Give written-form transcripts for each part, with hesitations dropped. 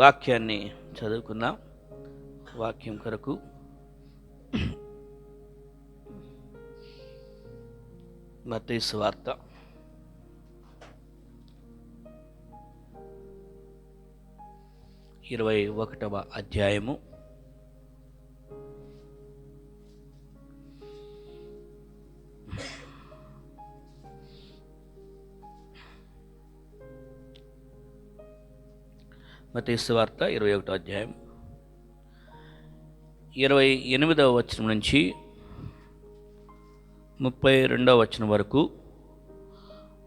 వాక్యాన్ని చదువుకుందాం. వాక్యం కొరకు మత్తయి సువార్త 21వ అధ్యాయము 28వ వచనం నుంచి 32వ వచనం వరకు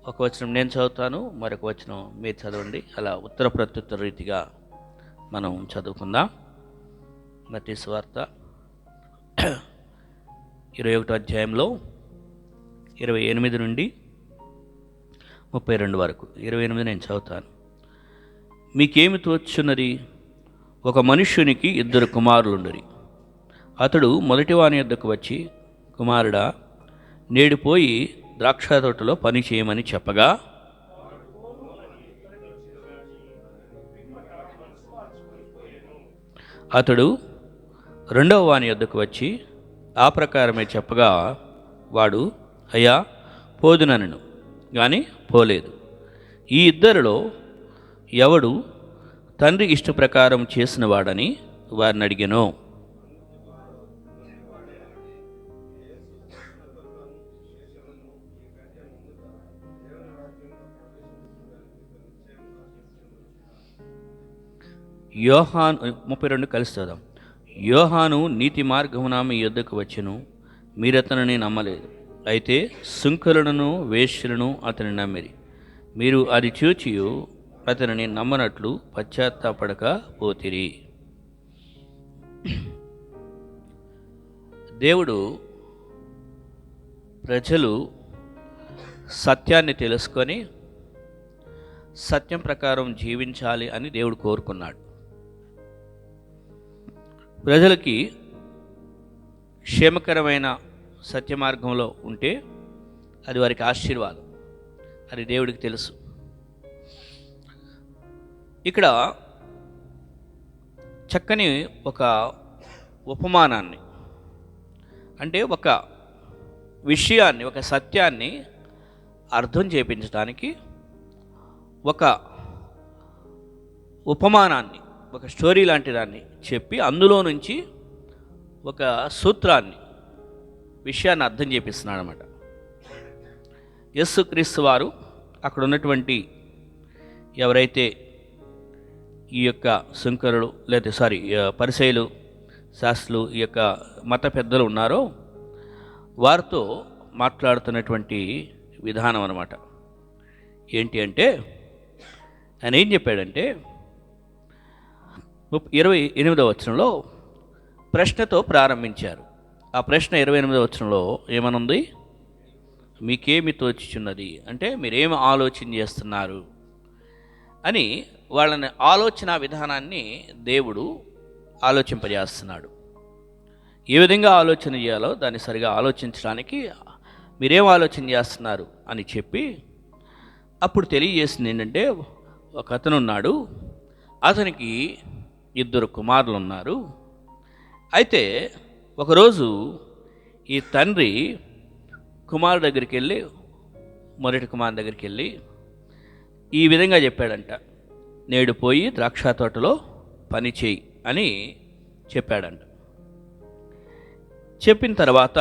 ఒక వచనం నేను చదువుతాను, మరొక వచనం మీరు చదవండి. అలా ఉత్తర ప్రత్యుత్తర రీతిగా మనం చదువుకుందాం. మత్తయి సువార్త 21వ అధ్యాయంలో 28 నుండి 32 వరకు. 28 నేను చదువుతాను. మీకేమి తోచున్నది? ఒక మనుష్యునికి 2 కుమారులుండిరి. అతడు మొదటివాని యొద్దకు వచ్చి, కుమారుడా, నేడు పోయి ద్రాక్ష తోటలో పని చేయమని చెప్పగా, అతడు రెండవ వాని యొద్దకు వచ్చి ఆ ప్రకారమే చెప్పగా, వాడు అయ్యా పోదుననెను, కానీ పోలేదు. ఈ ఇద్దరిలో ఎవడు తండ్రి ఇష్ట ప్రకారం చేసిన వాడని వారిని అడిగెను. యోహాను 32 కలుస్తుందాం. యోహాను నీతి మార్గమున మీ యొద్దకు వచ్చెను, మీరతనిని నమ్మలేదు. అయితే సుంకరులను వేశ్యలను అతని నమ్మిరి. మీరు అది చూచియు అతనిని నమ్మనట్లు పశ్చాత్తాపడక పోతిరి. దేవుడు ప్రజలు సత్యాన్ని తెలుసుకొని సత్యం ప్రకారం జీవించాలి అని దేవుడు కోరుకున్నాడు. ప్రజలకి క్షేమకరమైన సత్య మార్గంలో ఉంటే అది వారికి ఆశీర్వాదం, అది దేవుడికి తెలుసు. ఇక్కడ చక్కని ఒక ఉపమానాన్ని, అంటే ఒక విషయాన్ని, ఒక సత్యాన్ని అర్థం చేయించడానికి ఒక ఉపమానాన్ని, ఒక స్టోరీ లాంటి దాన్ని చెప్పి అందులో నుంచి ఒక సూత్రాన్ని, విషయాన్ని అర్థం చేపిస్తున్నాడు అన్నమాట. యేసుక్రీస్తు వారు అక్కడ ఉన్నటువంటి ఎవరైతే ఈ యొక్క శంకరులు లేదా పరిసయ్యులు, శాస్త్రులు, ఈ యొక్క మత పెద్దలు ఉన్నారో వారితో మాట్లాడుతున్నటువంటి విధానం అన్నమాట. ఏంటి అంటే ఆయన ఏం చెప్పాడంటే 28వ వచనంలో ప్రశ్నతో ప్రారంభించారు. ఆ ప్రశ్న 28వ వచనంలో ఏమనుంది? మీకేమి తోచుచున్నది అంటే మీరేమి ఆలోచన చేస్తున్నారు అని వాళ్ళని ఆలోచన విధానాన్ని దేవుడు ఆలోచింపజేస్తున్నాడు. ఏ విధంగా ఆలోచన చేయాలో దాన్ని సరిగా ఆలోచించడానికి మీరేం ఆలోచన చేస్తున్నారు అని చెప్పి అప్పుడు తెలియజేసింది ఏంటంటే, ఒక అతను ఉన్నాడు, అతనికి 2 కుమారులు ఉన్నారు. అయితే ఒకరోజు ఈ తండ్రి కుమారుడు దగ్గరికి వెళ్ళి, మొదటి కుమారుడు దగ్గరికి వెళ్ళి ఈ విధంగా చెప్పాడంట, నేడు పోయి ద్రాక్ష తోటలో పని చేయి అని చెప్పాడంట. చెప్పిన తర్వాత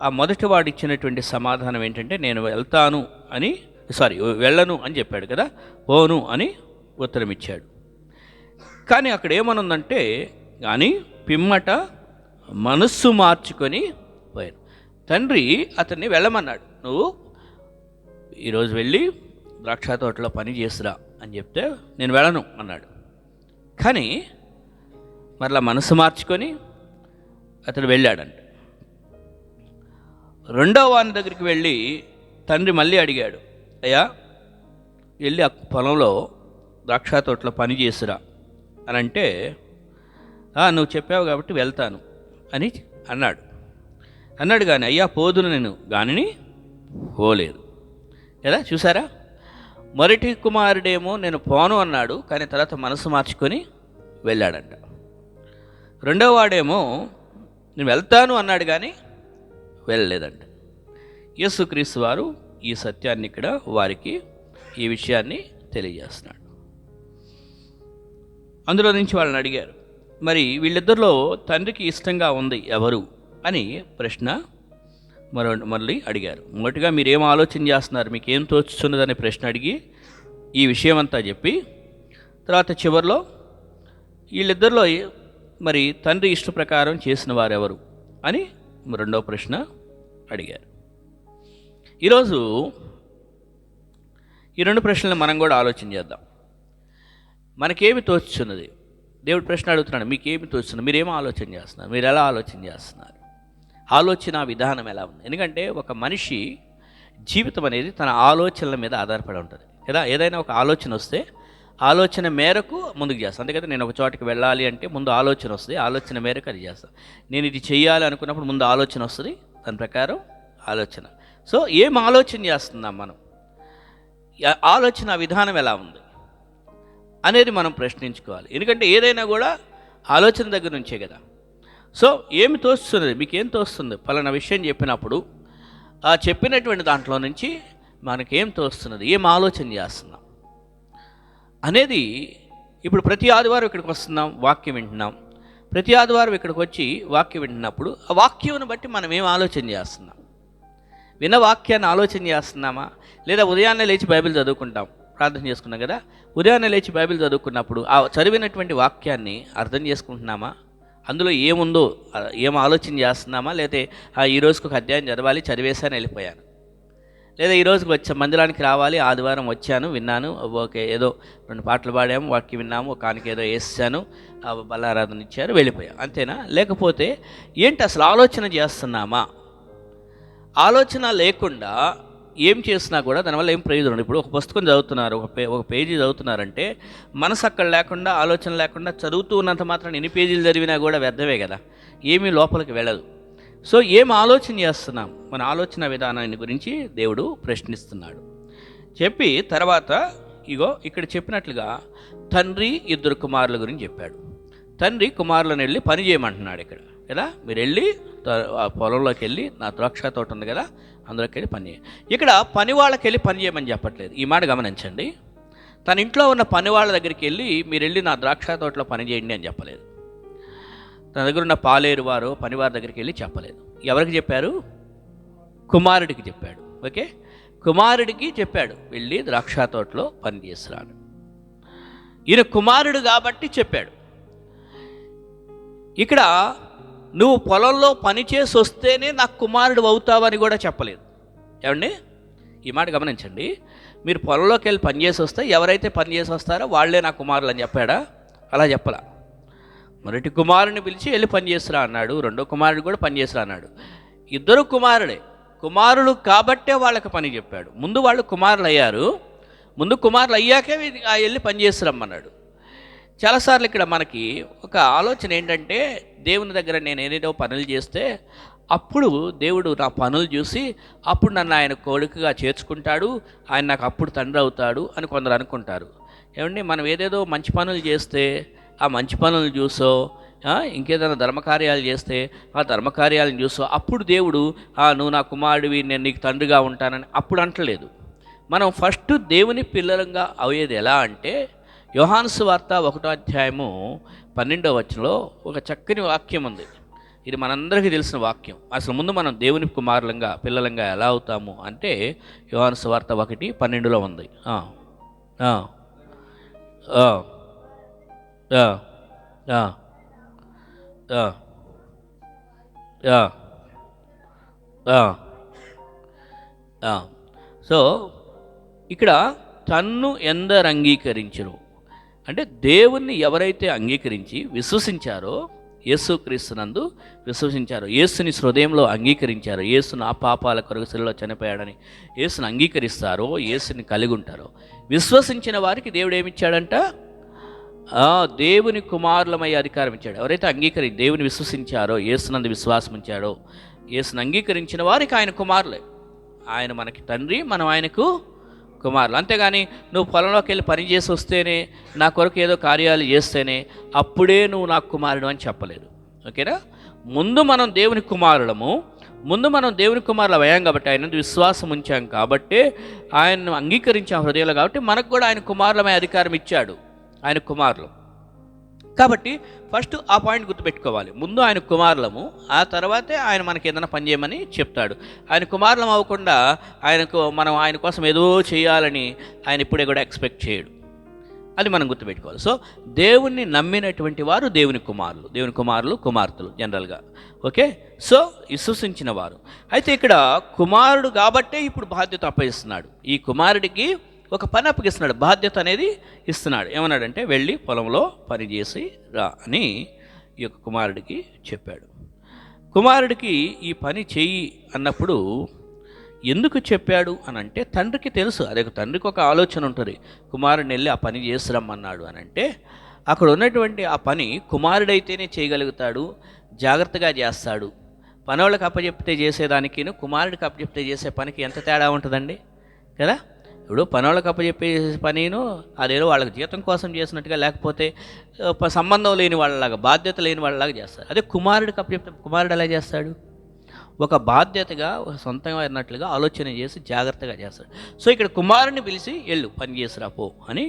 ఆ మొదటి వాడు ఇచ్చినటువంటి సమాధానం ఏంటంటే, నేను వెళ్తాను అని వెళ్ళను అని చెప్పాడు కదా, పోను అని ఉత్తరం ఇచ్చాడు. కానీ అక్కడ ఏమనుందంటే, కానీ పిమ్మట మనస్సు మార్చుకొని పోయాను. తండ్రి అతన్ని వెళ్ళమన్నాడు, నువ్వు ఈరోజు వెళ్ళి ద్రాక్ష తోటలో పని చేసిరా అని చెప్తే నేను వెళ్ళను అన్నాడు. కానీ మరలా మనసు మార్చుకొని అతను వెళ్ళాడంట. రెండవ వాని దగ్గరికి వెళ్ళి తండ్రి మళ్ళీ అడిగాడు, అయ్యా వెళ్ళి ఆ పొలంలో ద్రాక్ష తోటలో పని చేసిరా అని అంటే, నువ్వు చెప్పావు కాబట్టి వెళ్తాను అని అన్నాడు. కానీ అయ్యా పోదును నేను, కానీ పోలేదు కదా. చూసారా, మొదటి కుమారుడేమో నేను పోను అన్నాడు, కానీ తర్వాత మనసు మార్చుకొని వెళ్ళాడంట. రెండవ వాడేమో నేను వెళ్తాను అన్నాడు కానీ వెళ్ళలేదంట. యేసుక్రీస్తు వారు ఈ సత్యాన్ని ఇక్కడ వారికి ఈ విషయాన్ని తెలియజేస్తున్నాడు. అందులో నుంచి వాళ్ళని అడిగారు, మరి వీళ్ళిద్దరిలో తండ్రికి ఇష్టంగా ఉంది ఎవరు అని ప్రశ్న మళ్ళీ అడిగారు. మొదటిగా మీరేం ఆలోచన చేస్తున్నారు, మీకేం తోచుతున్నదని ప్రశ్న అడిగి ఈ విషయం అంతా చెప్పి, తర్వాత చివరిలో వీళ్ళిద్దరిలో మరి తండ్రి ఇష్ట ప్రకారం చేసిన వారెవరు అని రెండవ ప్రశ్న అడిగారు. ఈరోజు ఈ రెండు ప్రశ్నలను మనం కూడా ఆలోచన చేద్దాం. మనకేమి తోచుతున్నది? దేవుడు ప్రశ్న అడుగుతున్నాడు, మీకేమి తోచుతున్నది, మీరేమో ఆలోచన చేస్తున్నారు, మీరు ఎలా ఆలోచన చేస్తున్నారు, ఆలోచన విధానం ఎలా ఉంది? ఎందుకంటే ఒక మనిషి జీవితం అనేది తన ఆలోచనల మీద ఆధారపడి ఉంటుంది కదా. ఏదైనా ఒక ఆలోచన వస్తే ఆలోచన మేరకు ముందుకు చేస్తాను. అంతే కదా, నేను ఒక చోటికి వెళ్ళాలి అంటే ముందు ఆలోచన వస్తుంది, ఆలోచన మేరకు అది చేస్తాను. నేను ఇది చేయాలి అనుకున్నప్పుడు ముందు ఆలోచన వస్తుంది, దాని ప్రకారం ఆలోచన. సో ఏం ఆలోచన చేస్తున్నాం మనం, ఆలోచన విధానం ఎలా ఉంది అనేది మనం ప్రశ్నించుకోవాలి. ఎందుకంటే ఏదైనా కూడా ఆలోచన దగ్గర నుంచే కదా. సో ఏమి తోస్తున్నది, మీకేం తోస్తుంది? పలానా విషయం చెప్పినప్పుడు ఆ చెప్పినటువంటి దాంట్లో నుంచి మనకేం తోస్తున్నది, ఏం ఆలోచన చేస్తున్నాం అనేది. ఇప్పుడు ప్రతి ఆదివారం ఇక్కడికి వస్తున్నాం, వాక్యం వింటున్నాం. ప్రతి ఆదివారం ఇక్కడికి వచ్చి వాక్యం వింటున్నప్పుడు ఆ వాక్యం బట్టి మనం ఏం ఆలోచన చేస్తున్నాం? విన్న వాక్యాన్ని ఆలోచన చేస్తున్నామా? లేదా ఉదయాన్నే లేచి బైబిల్ చదువుకుంటాం, ప్రార్థన చేసుకున్నాం కదా. ఉదయాన్నే లేచి బైబిల్ చదువుకున్నప్పుడు ఆ చదివినటువంటి వాక్యాన్ని అర్థం చేసుకుంటున్నామా? అందులో ఏముందో ఏం ఆలోచన చేస్తున్నామా? లేకపోతే ఈరోజుకి ఒక అధ్యాయం చదవాలి, చదివేశాను, వెళ్ళిపోయాను. లేదా ఈరోజుకి వచ్చే మందిరానికి రావాలి, ఆదివారం వచ్చాను, విన్నాను, ఓకే, ఏదో 2 పాటలు పాడాము, వాక్యం విన్నాము, ఒక కానికి ఏదో వేసాను, బల్లారాధన ఇచ్చారు, వెళ్ళిపోయాం, అంతేనా? లేకపోతే ఏంటి అసలు ఆలోచన చేస్తున్నామా? ఆలోచన లేకుండా ఏం చేసినా కూడా దానివల్ల ఏం ప్రయోజనం. ఇప్పుడు ఒక పుస్తకం చదువుతున్నారు, ఒక పేజీ చదువుతున్నారంటే మనసు అక్కడ లేకుండా, ఆలోచన లేకుండా చదువుతూ ఉన్నంత మాత్రం ఎన్ని పేజీలు చదివినా కూడా వ్యర్థమే కదా, ఏమీ లోపలికి వెళ్ళదు. సో ఏం ఆలోచన చేస్తున్నాం, మన ఆలోచన విధానాన్ని గురించి దేవుడు ప్రశ్నిస్తున్నాడు. చెప్పి తర్వాత ఇగో ఇక్కడ చెప్పినట్లుగా తండ్రి 2 కుమారుల గురించి చెప్పాడు. తండ్రి కుమారులను వెళ్ళి పని చేయమంటున్నాడు ఇక్కడ కదా. మీరు వెళ్ళి ఆ పొలంలోకి వెళ్ళి, నా ద్రాక్ష తోట ఉంది కదా, అందులోకి వెళ్ళి పని చేయండి. ఇక్కడ పని వాళ్ళకి వెళ్ళి పని చేయమని చెప్పట్లేదు, ఈ మాట గమనించండి. తన ఇంట్లో ఉన్న పని వాళ్ళ దగ్గరికి వెళ్ళి మీరు వెళ్ళి నా ద్రాక్ష తోటలో పని చేయండి అని చెప్పలేదు. తన దగ్గర ఉన్న పాలేరు వారు పనివారి దగ్గరికి వెళ్ళి చెప్పలేదు. ఎవరికి చెప్పారు? కుమారుడికి చెప్పాడు. ఓకే, కుమారుడికి చెప్పాడు, వెళ్ళి ద్రాక్ష తోటలో పని చేస్తున్నాడు. ఈయన కుమారుడు కాబట్టి చెప్పాడు. ఇక్కడ నువ్వు పొలంలో పని చేసి వస్తేనే నాకు కుమారుడు అవుతావని కూడా చెప్పలేదు. ఏమండి, ఈ మాట గమనించండి. మీరు పొలంలోకి వెళ్ళి పని చేసి వస్తే ఎవరైతే పని చేసి వస్తారో వాళ్ళే నా కుమారులు అని చెప్పాడా? అలా చెప్పలా. మొదటి కుమారుని పిలిచి వెళ్ళి పని చేస్తురా అన్నాడు, రెండో కుమారుడు కూడా పని చేస్తురా అన్నాడు. 2 కుమారుడే, కుమారులు కాబట్టే వాళ్ళకి పని చెప్పాడు. ముందు వాళ్ళు కుమారులు అయ్యారు, ముందు కుమారులు అయ్యాకే వెళ్ళి పని చేస్తురమ్మన్నాడు. చాలాసార్లు ఇక్కడ మనకి ఒక ఆలోచన ఏంటంటే, దేవుని దగ్గర నేను ఏదేదో పనులు చేస్తే అప్పుడు దేవుడు నా పనులు చూసి అప్పుడు నన్ను ఆయన కొడుకుగా చేర్చుకుంటాడు, ఆయన నాకు అప్పుడు తండ్రి అవుతాడు అని కొందరు అనుకుంటారు. ఏమండి, మనం ఏదేదో మంచి పనులు చేస్తే ఆ మంచి పనులు చూసో, ఇంకేదైనా ధర్మకార్యాలు చేస్తే ఆ ధర్మకార్యాలను చూసో అప్పుడు దేవుడు నువ్వు నా కుమారుడివి, నేను నీకు తండ్రిగా ఉంటానని అప్పుడు అంటలేదు. మనం ఫస్ట్ దేవుని పిల్లలంగా అయ్యేది ఎలా అంటే, యోహాను సువార్త 1వ అధ్యాయము 12వ వచనంలో ఒక చక్కని వాక్యం ఉంది. ఇది మనందరికీ తెలిసిన వాక్యం. అసలు ముందు మనం దేవుని కుమారులంగా, పిల్లలంగా ఎలా అవుతాము అంటే యోహాను సువార్త 1:12లో ఉంది. సో ఇక్కడ తన్ను ఎందరు అంగీకరించరు అంటే, దేవుణ్ణి ఎవరైతే అంగీకరించి విశ్వసించారో, యేసుక్రీస్తునందు విశ్వసించారో, యేసుని హృదయంలో అంగీకరించారో, యేసు నా పాపాల కొరకు శిలువలో చనిపోయాడని యేసుని అంగీకరిస్తారో, యేసుని కలిగి ఉంటారో, విశ్వసించిన వారికి దేవుడు ఏమిచ్చాడంట? దేవుని కుమారులమయ్యే అధికారం ఇచ్చాడు. ఎవరైతే దేవుని విశ్వసించారో, యేసునందు విశ్వాసం ఉంచాడో, యేసుని అంగీకరించిన వారికి ఆయన కుమారులే. ఆయన మనకి తండ్రి, మనం ఆయనకు కుమారులు. అంతేగాని నువ్వు పొలంలోకి వెళ్ళి పని చేసి వస్తేనే, నా కొరకు ఏదో కార్యాలు చేస్తేనే అప్పుడే నువ్వు నాకు కుమారుడు అని చెప్పలేదు. ఓకేనా? ముందు మనం దేవుని కుమారులము, ముందు మనం దేవుని కుమారులు అయ్యాం కాబట్టి, ఆయన విశ్వాసం ఉంచాం కాబట్టి, ఆయన్ను అంగీకరించాం హృదయంలో కాబట్టి, మనకు కూడా ఆయన కుమారులమే అధికారం ఇచ్చాడు. ఆయన కుమారులు కాబట్టి ఫస్ట్ ఆ పాయింట్ గుర్తుపెట్టుకోవాలి. ముందు ఆయన కుమారులము, ఆ తర్వాతే ఆయన మనకి ఏదైనా పని చేయమని చెప్తాడు. ఆయన కుమారులం అవ్వకుండా మనం ఆయన కోసం ఏదో చేయాలని ఆయన ఇప్పుడే కూడా ఎక్స్పెక్ట్ చేయడు. అది మనం గుర్తుపెట్టుకోవాలి. సో దేవుణ్ణి నమ్మినటువంటి వారు దేవుని కుమారులు, దేవుని కుమారులు కుమార్తెలు జనరల్గా. ఓకే, సో విశ్వసించిన వారు. అయితే ఇక్కడ కుమారుడు కాబట్టే ఇప్పుడు బాధ్యత అప్పగిస్తున్నాడు. ఈ కుమారుడికి ఒక పని అప్పగిస్తున్నాడు, బాధ్యత అనేది ఇస్తున్నాడు. ఏమన్నాడంటే వెళ్ళి పొలంలో పని చేసి రా అని ఈ యొక్క కుమారుడికి చెప్పాడు. కుమారుడికి ఈ పని చెయ్యి అన్నప్పుడు ఎందుకు చెప్పాడు అని అంటే, తండ్రికి తెలుసు. అదే తండ్రికి ఒక ఆలోచన ఉంటుంది, కుమారుడిని వెళ్ళి ఆ పని చేసిరమ్మన్నాడు అని అంటే, అక్కడ ఉన్నటువంటి ఆ పని కుమారుడైతేనే చేయగలుగుతాడు, జాగ్రత్తగా చేస్తాడు. పనోళ్ళకి అప్పచెప్తే చేసేదానికి కుమారుడికి అప్పచెప్తే చేసే పనికి ఎంత తేడా ఉంటుందండి కదా. ఇప్పుడు పనోళ్ళకి అప్పచెప్పే పనిను అదేదో వాళ్ళకి జీతం కోసం చేసినట్టుగా, లేకపోతే సంబంధం లేని వాళ్ళలాగా, బాధ్యత లేని వాళ్ళలాగా చేస్తారు. అదే కుమారుడికి అప్పచెప్తే కుమారుడు ఎలా చేస్తాడు? ఒక బాధ్యతగా, ఒక సొంతంగా అన్నట్లుగా ఆలోచన చేసి జాగ్రత్తగా చేస్తాడు. సో ఇక్కడ కుమారుడిని పిలిచి వెళ్ళు పని చేసిరా పో అని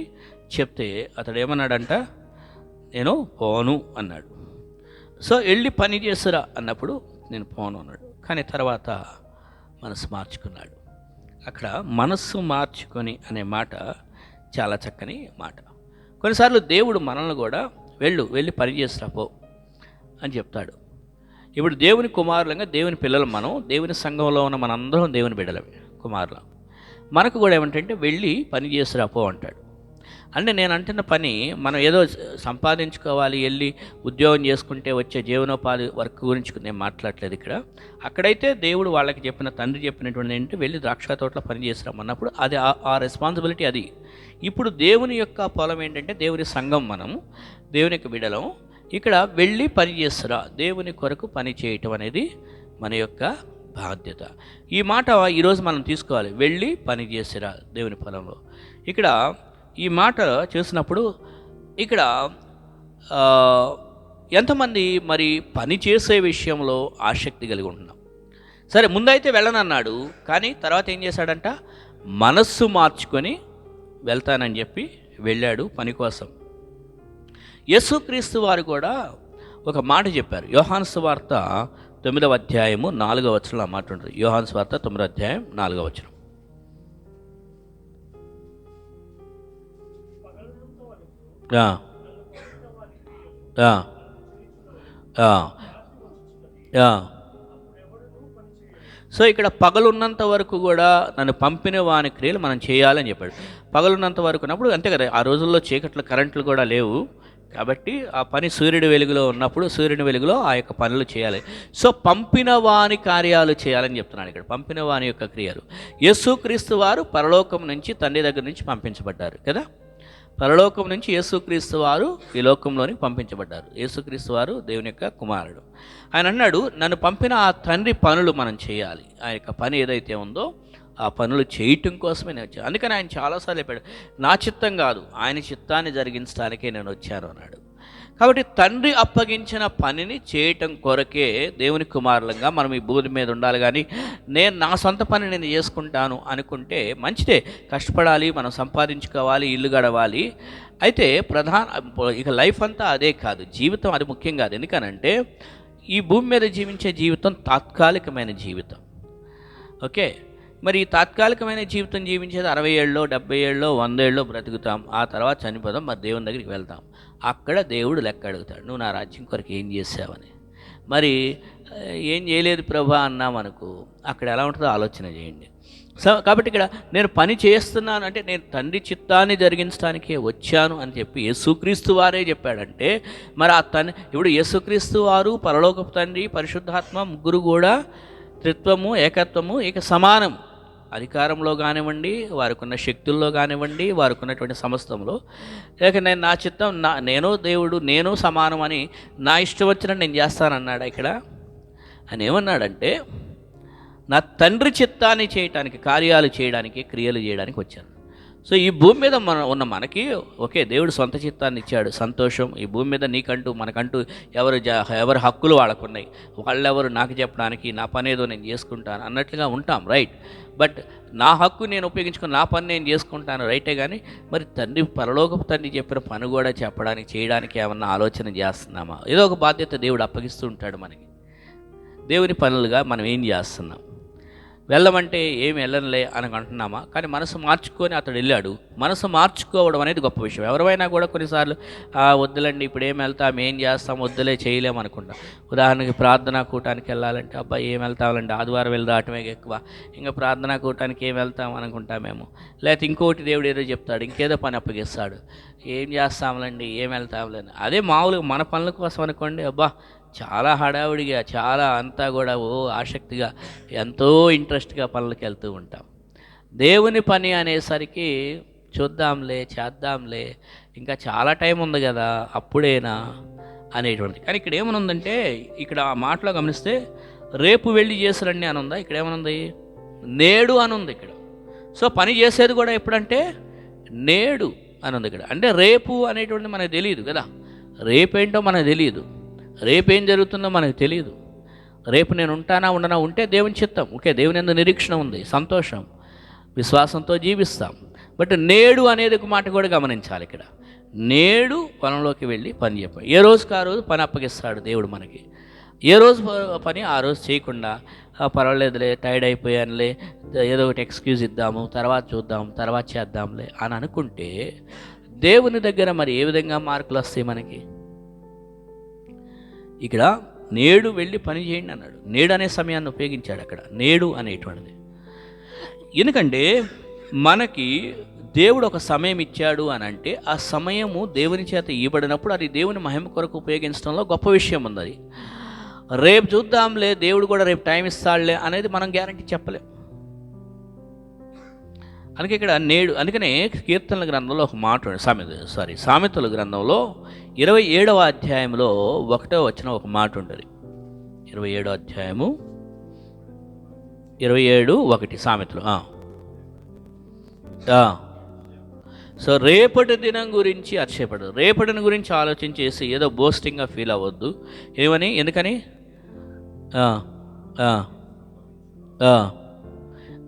చెప్తే అతడు ఏమన్నాడంట, నేను పోను అన్నాడు. సో వెళ్ళి పని చేసిరా అన్నప్పుడు నేను పోను అన్నాడు. కానీ తర్వాత మనసు మార్చుకున్నాడు. అక్కడ మనస్సు మార్చుకొని అనే మాట చాలా చక్కని మాట. కొన్నిసార్లు దేవుడు మనల్ని కూడా వెళ్ళి పని చేసిరా పో అని చెప్తాడు. ఇప్పుడు దేవుని కుమారులంగా, దేవుని పిల్లలు మనం, దేవుని సంఘంలో ఉన్న మనందరం దేవుని బిడ్డలమే, కుమారులం. మనకు కూడా ఏమంటే వెళ్ళి పని చేసిరా పో అంటాడు. అంటే నేను అంటున్న పని మనం ఏదో సంపాదించుకోవాలి, వెళ్ళి ఉద్యోగం చేసుకుంటే వచ్చే జీవనోపాధి వర్క్ గురించి నేను మాట్లాడలేదు ఇక్కడ. అక్కడైతే దేవుడు వాళ్ళకి చెప్పిన, తండ్రి చెప్పినటువంటి ఏంటంటే వెళ్ళి ద్రాక్ష తోటలో పని చేసిరామన్నప్పుడు అది ఆ రెస్పాన్సిబిలిటీ అది. ఇప్పుడు దేవుని యొక్క పొలం ఏంటంటే దేవుని సంఘం, మనము దేవుని యొక్క బిడ్డలం. ఇక్కడ వెళ్ళి పని చేస్తురా, దేవుని కొరకు పని చేయటం అనేది మన యొక్క బాధ్యత. ఈ మాట ఈరోజు మనం తీసుకోవాలి, వెళ్ళి పని చేసిరా దేవుని పొలంలో. ఇక్కడ ఈ మాట చేసినప్పుడు ఇక్కడ ఎంతమంది మరి పని చేసే విషయంలో ఆసక్తి కలిగి ఉంటున్నాం? సరే, ముందైతే వెళ్ళనన్నాడు, కానీ తర్వాత ఏం చేశాడంట, మనస్సు మార్చుకొని వెళ్తానని చెప్పి వెళ్ళాడు పని కోసం. యేసుక్రీస్తు వారు కూడా ఒక మాట చెప్పారు. యోహాను సువార్త 9వ అధ్యాయము 4వ వచనంలో ఆ మాట ఉంటుంది. యోహాను సువార్త 9వ అధ్యాయం 4వ వచనం. సో ఇక్కడ పగలున్నంత వరకు కూడా నన్ను పంపిన వాని క్రియలు మనం చేయాలని చెప్పాడు. పగలున్నంత వరకు ఉన్నప్పుడు అంతే కదా, ఆ రోజుల్లో చీకట్లు, కరెంట్లు కూడా లేవు కాబట్టి ఆ పని సూర్యుడి వెలుగులో ఉన్నప్పుడు సూర్యుని వెలుగులో ఆ యొక్క పనులు చేయాలి. సో పంపిన వాని కార్యాలు చేయాలని చెప్తున్నాడు ఇక్కడ, పంపిన వాని యొక్క క్రియలు. యేసుక్రీస్తు వారు పరలోకం నుంచి, తండ్రి దగ్గర నుంచి పంపించబడ్డారు కదా. పరలోకం నుంచి యేసుక్రీస్తు వారు ఈ లోకంలోనికి పంపించబడ్డారు. యేసుక్రీస్తు వారు దేవుని యొక్క కుమారుడు. ఆయన అన్నాడు, నన్ను పంపిన ఆ తండ్రి పనులు మనం చేయాలి. ఆ యొక్క పని ఏదైతే ఉందో ఆ పనులు చేయటం కోసమే నేను వచ్చాను. అందుకని ఆయన చాలాసార్లు చెప్పాడు, నా చిత్తం కాదు ఆయన చిత్తాన్ని జరిగించడానికే నేను వచ్చాను అన్నాడు. కాబట్టి తండ్రి అప్పగించిన పనిని చేయటం కొరకే దేవుని కుమారులంగా మనం ఈ భూమి మీద ఉండాలి. కానీ నేను నా సొంత పని నేను చేసుకుంటాను అనుకుంటే మంచిదే, కష్టపడాలి, మనం సంపాదించుకోవాలి, ఇల్లు గడవాలి. అయితే ఇక లైఫ్ అంతా అదే కాదు, జీవితం అది ముఖ్యం కాదు. ఎందుకనంటే ఈ భూమి మీద జీవించే జీవితం తాత్కాలికమైన జీవితం. ఓకే, మరి ఈ తాత్కాలికమైన జీవితం జీవించేది 60 ఏళ్ళలో, 70 ఏళ్ళలో, 100 ఏళ్ళలో బ్రతుకుతాం. ఆ తర్వాత చనిపోదాం, మరి దేవుని దగ్గరికి వెళ్తాం. అక్కడ దేవుడు లెక్క అడుగుతాడు, నువ్వు నా రాజ్యం కొరకు ఏం చేసావని. మరి ఏం చేయలేదు ప్రభా అన్నామనుకో, అక్కడ ఎలా ఉంటుందో ఆలోచన చేయండి. సో కాబట్టి ఇక్కడ నేను పని చేస్తున్నాను అంటే నేను తండ్రి చిత్తాన్ని జరిగించడానికే వచ్చాను అని చెప్పి యేసుక్రీస్తు వారే చెప్పాడంటే, మరి ఆ ఇప్పుడు యేసుక్రీస్తు వారు, పరలోకపు తండ్రి, పరిశుద్ధాత్మ ముగ్గురు కూడా త్రిత్వము, ఏకత్వము, ఇక సమానం. అధికారంలో కానివ్వండి, వారికి ఉన్న శక్తుల్లో కానివ్వండి, వారికి ఉన్నటువంటి సమస్తంలో. లేక నేను నా చిత్తం, నేను దేవుడు, నేను సమానం అని నా ఇష్టం వచ్చినట్టు నేను చేస్తానన్నాడు. ఇక్కడ ఆయన ఏమన్నాడంటే, నా తండ్రి చిత్తాన్ని చేయటానికి, కార్యాలు చేయడానికి, క్రియలు చేయడానికి వచ్చాను. సో ఈ భూమి మీద ఉన్న మనకి ఓకే, దేవుడు సొంత చిత్తాన్ని ఇచ్చాడు, సంతోషం. ఈ భూమి మీద నీకంటూ మనకంటూ ఎవరి హక్కులు వాళ్ళకున్నాయి. వాళ్ళెవరు నాకు చెప్పడానికి, నా పని ఏదో నేను చేసుకుంటాను అన్నట్లుగా ఉంటాం, రైట్. బట్ నా హక్కు నేను ఉపయోగించుకుని నా పని నేను చేసుకుంటాను, రైటే. కానీ మరి తండ్రి, పరలోకపు తండ్రి చెప్పిన పని కూడా చెప్పడానికి, చేయడానికి ఏమన్నా ఆలోచన చేస్తున్నామా? ఏదో ఒక బాధ్యత దేవుడు అప్పగిస్తూ ఉంటాడు మనకి. దేవుని పనులుగా మనం ఏం చేస్తున్నాం? వెళ్ళమంటే ఏమి వెళ్ళనులే అని అంటున్నామా? కానీ మనసు మార్చుకొని అతడు వెళ్ళాడు. మనసు మార్చుకోవడం అనేది గొప్ప విషయం. ఎవరైనా కూడా కొన్నిసార్లు వద్దులండి, ఇప్పుడు ఏం వెళ్తాం, ఏం చేస్తాం, వద్దులే, చేయలేము అనుకుంటాం. ఉదాహరణకి ప్రార్థనా కూటానికి వెళ్ళాలంటే అబ్బాయి ఏం వెళ్తామండి, ఆదివారం వెళ్ళి రావటమే ఎక్కువ, ఇంకా ప్రార్థనా కూటానికి ఏం వెళ్తాం అనుకుంటామేమో. లేకపోతే ఇంకోటి దేవుడు ఏదో చెప్తాడు, ఇంకేదో పని అప్పగిస్తాడు, ఏం చేస్తాంలేండి, ఏం వెళ్తాంలేండి. అదే మామూలుగా మన పనుల కోసం అనుకోండి, అబ్బా చాలా హడావుడిగా, చాలా అంతా కూడా ఆసక్తిగా, ఎంతో ఇంట్రెస్ట్గా పనులకు వెళ్తూ ఉంటాం. దేవుని పని అనేసరికి చూద్దాంలే, చేద్దాంలే, ఇంకా చాలా టైం ఉంది కదా, అప్పుడేనా అనేటువంటి. కానీ ఇక్కడ ఏమనుందంటే, ఇక్కడ ఆ మాటలో గమనిస్తే రేపు వెళ్ళి చేసిరండి అని ఉందా? ఇక్కడ ఏమనుంది? నేడు అని ఉంది ఇక్కడ. సో పని చేసేది కూడా ఎప్పుడంటే నేడు అని ఉంది ఇక్కడ. అంటే రేపు అనేటువంటి మనకు తెలియదు కదా, రేపేంటో మనకు తెలియదు, రేపేం జరుగుతుందో మనకు తెలియదు. రేపు నేను ఉంటానా ఉండనా, ఉంటే దేవుని చిత్తం, ఓకే, దేవుని యందు నిరీక్షణ ఉంది, సంతోషం, విశ్వాసంతో జీవిస్తాం. బట్ నేడు అనేది ఒక మాట కూడా గమనించాలి ఇక్కడ. నేడు పొలంలోకి వెళ్ళి పని చెప్పాలి. ఏ రోజుకి ఆ రోజు పని అప్పగిస్తాడు దేవుడు మనకి. ఏ రోజు పని ఆ రోజు చేయకుండా పర్వాలేదులే, టైర్డ్ అయిపోయానులే, ఏదో ఒకటి ఎక్స్క్యూజ్ ఇద్దాము, తర్వాత చూద్దాం, తర్వాత చేద్దాంలే అని అనుకుంటే దేవుని దగ్గర మరి ఏ విధంగా మార్కులు వస్తాయి మనకి? ఇక్కడ నేడు వెళ్ళి పని చేయండి అన్నాడు. నేడు అనే సమయాన్ని ఉపయోగించాడు అక్కడ, నేడు అనేటువంటిది. ఎందుకంటే మనకి దేవుడు ఒక సమయం ఇచ్చాడు అని అంటే ఆ సమయము దేవుని చేత ఇవ్వబడినప్పుడు అది దేవుని మహిమ కొరకు ఉపయోగించడంలో గొప్ప విషయం ఉంది. అది రేపు చూద్దాంలే, దేవుడు కూడా రేపు టైం ఇస్తాడులే అనేది మనం గ్యారంటీ చెప్పలేం. అందుకే ఇక్కడ నేడు, అందుకనే కీర్తనల గ్రంథంలో ఒక మాట, సామెతల గ్రంథంలో 27వ అధ్యాయంలో 1వ వచనం ఒక మాట ఉంటుంది. 27వ అధ్యాయము 27:1 సామెతలు. సో రేపటి దినం గురించి అతిశయపడదు, రేపటిని గురించి ఆలోచించేసి ఏదో బోస్టింగ్గా ఫీల్ అవ్వద్దు. ఏమని? ఎందుకని?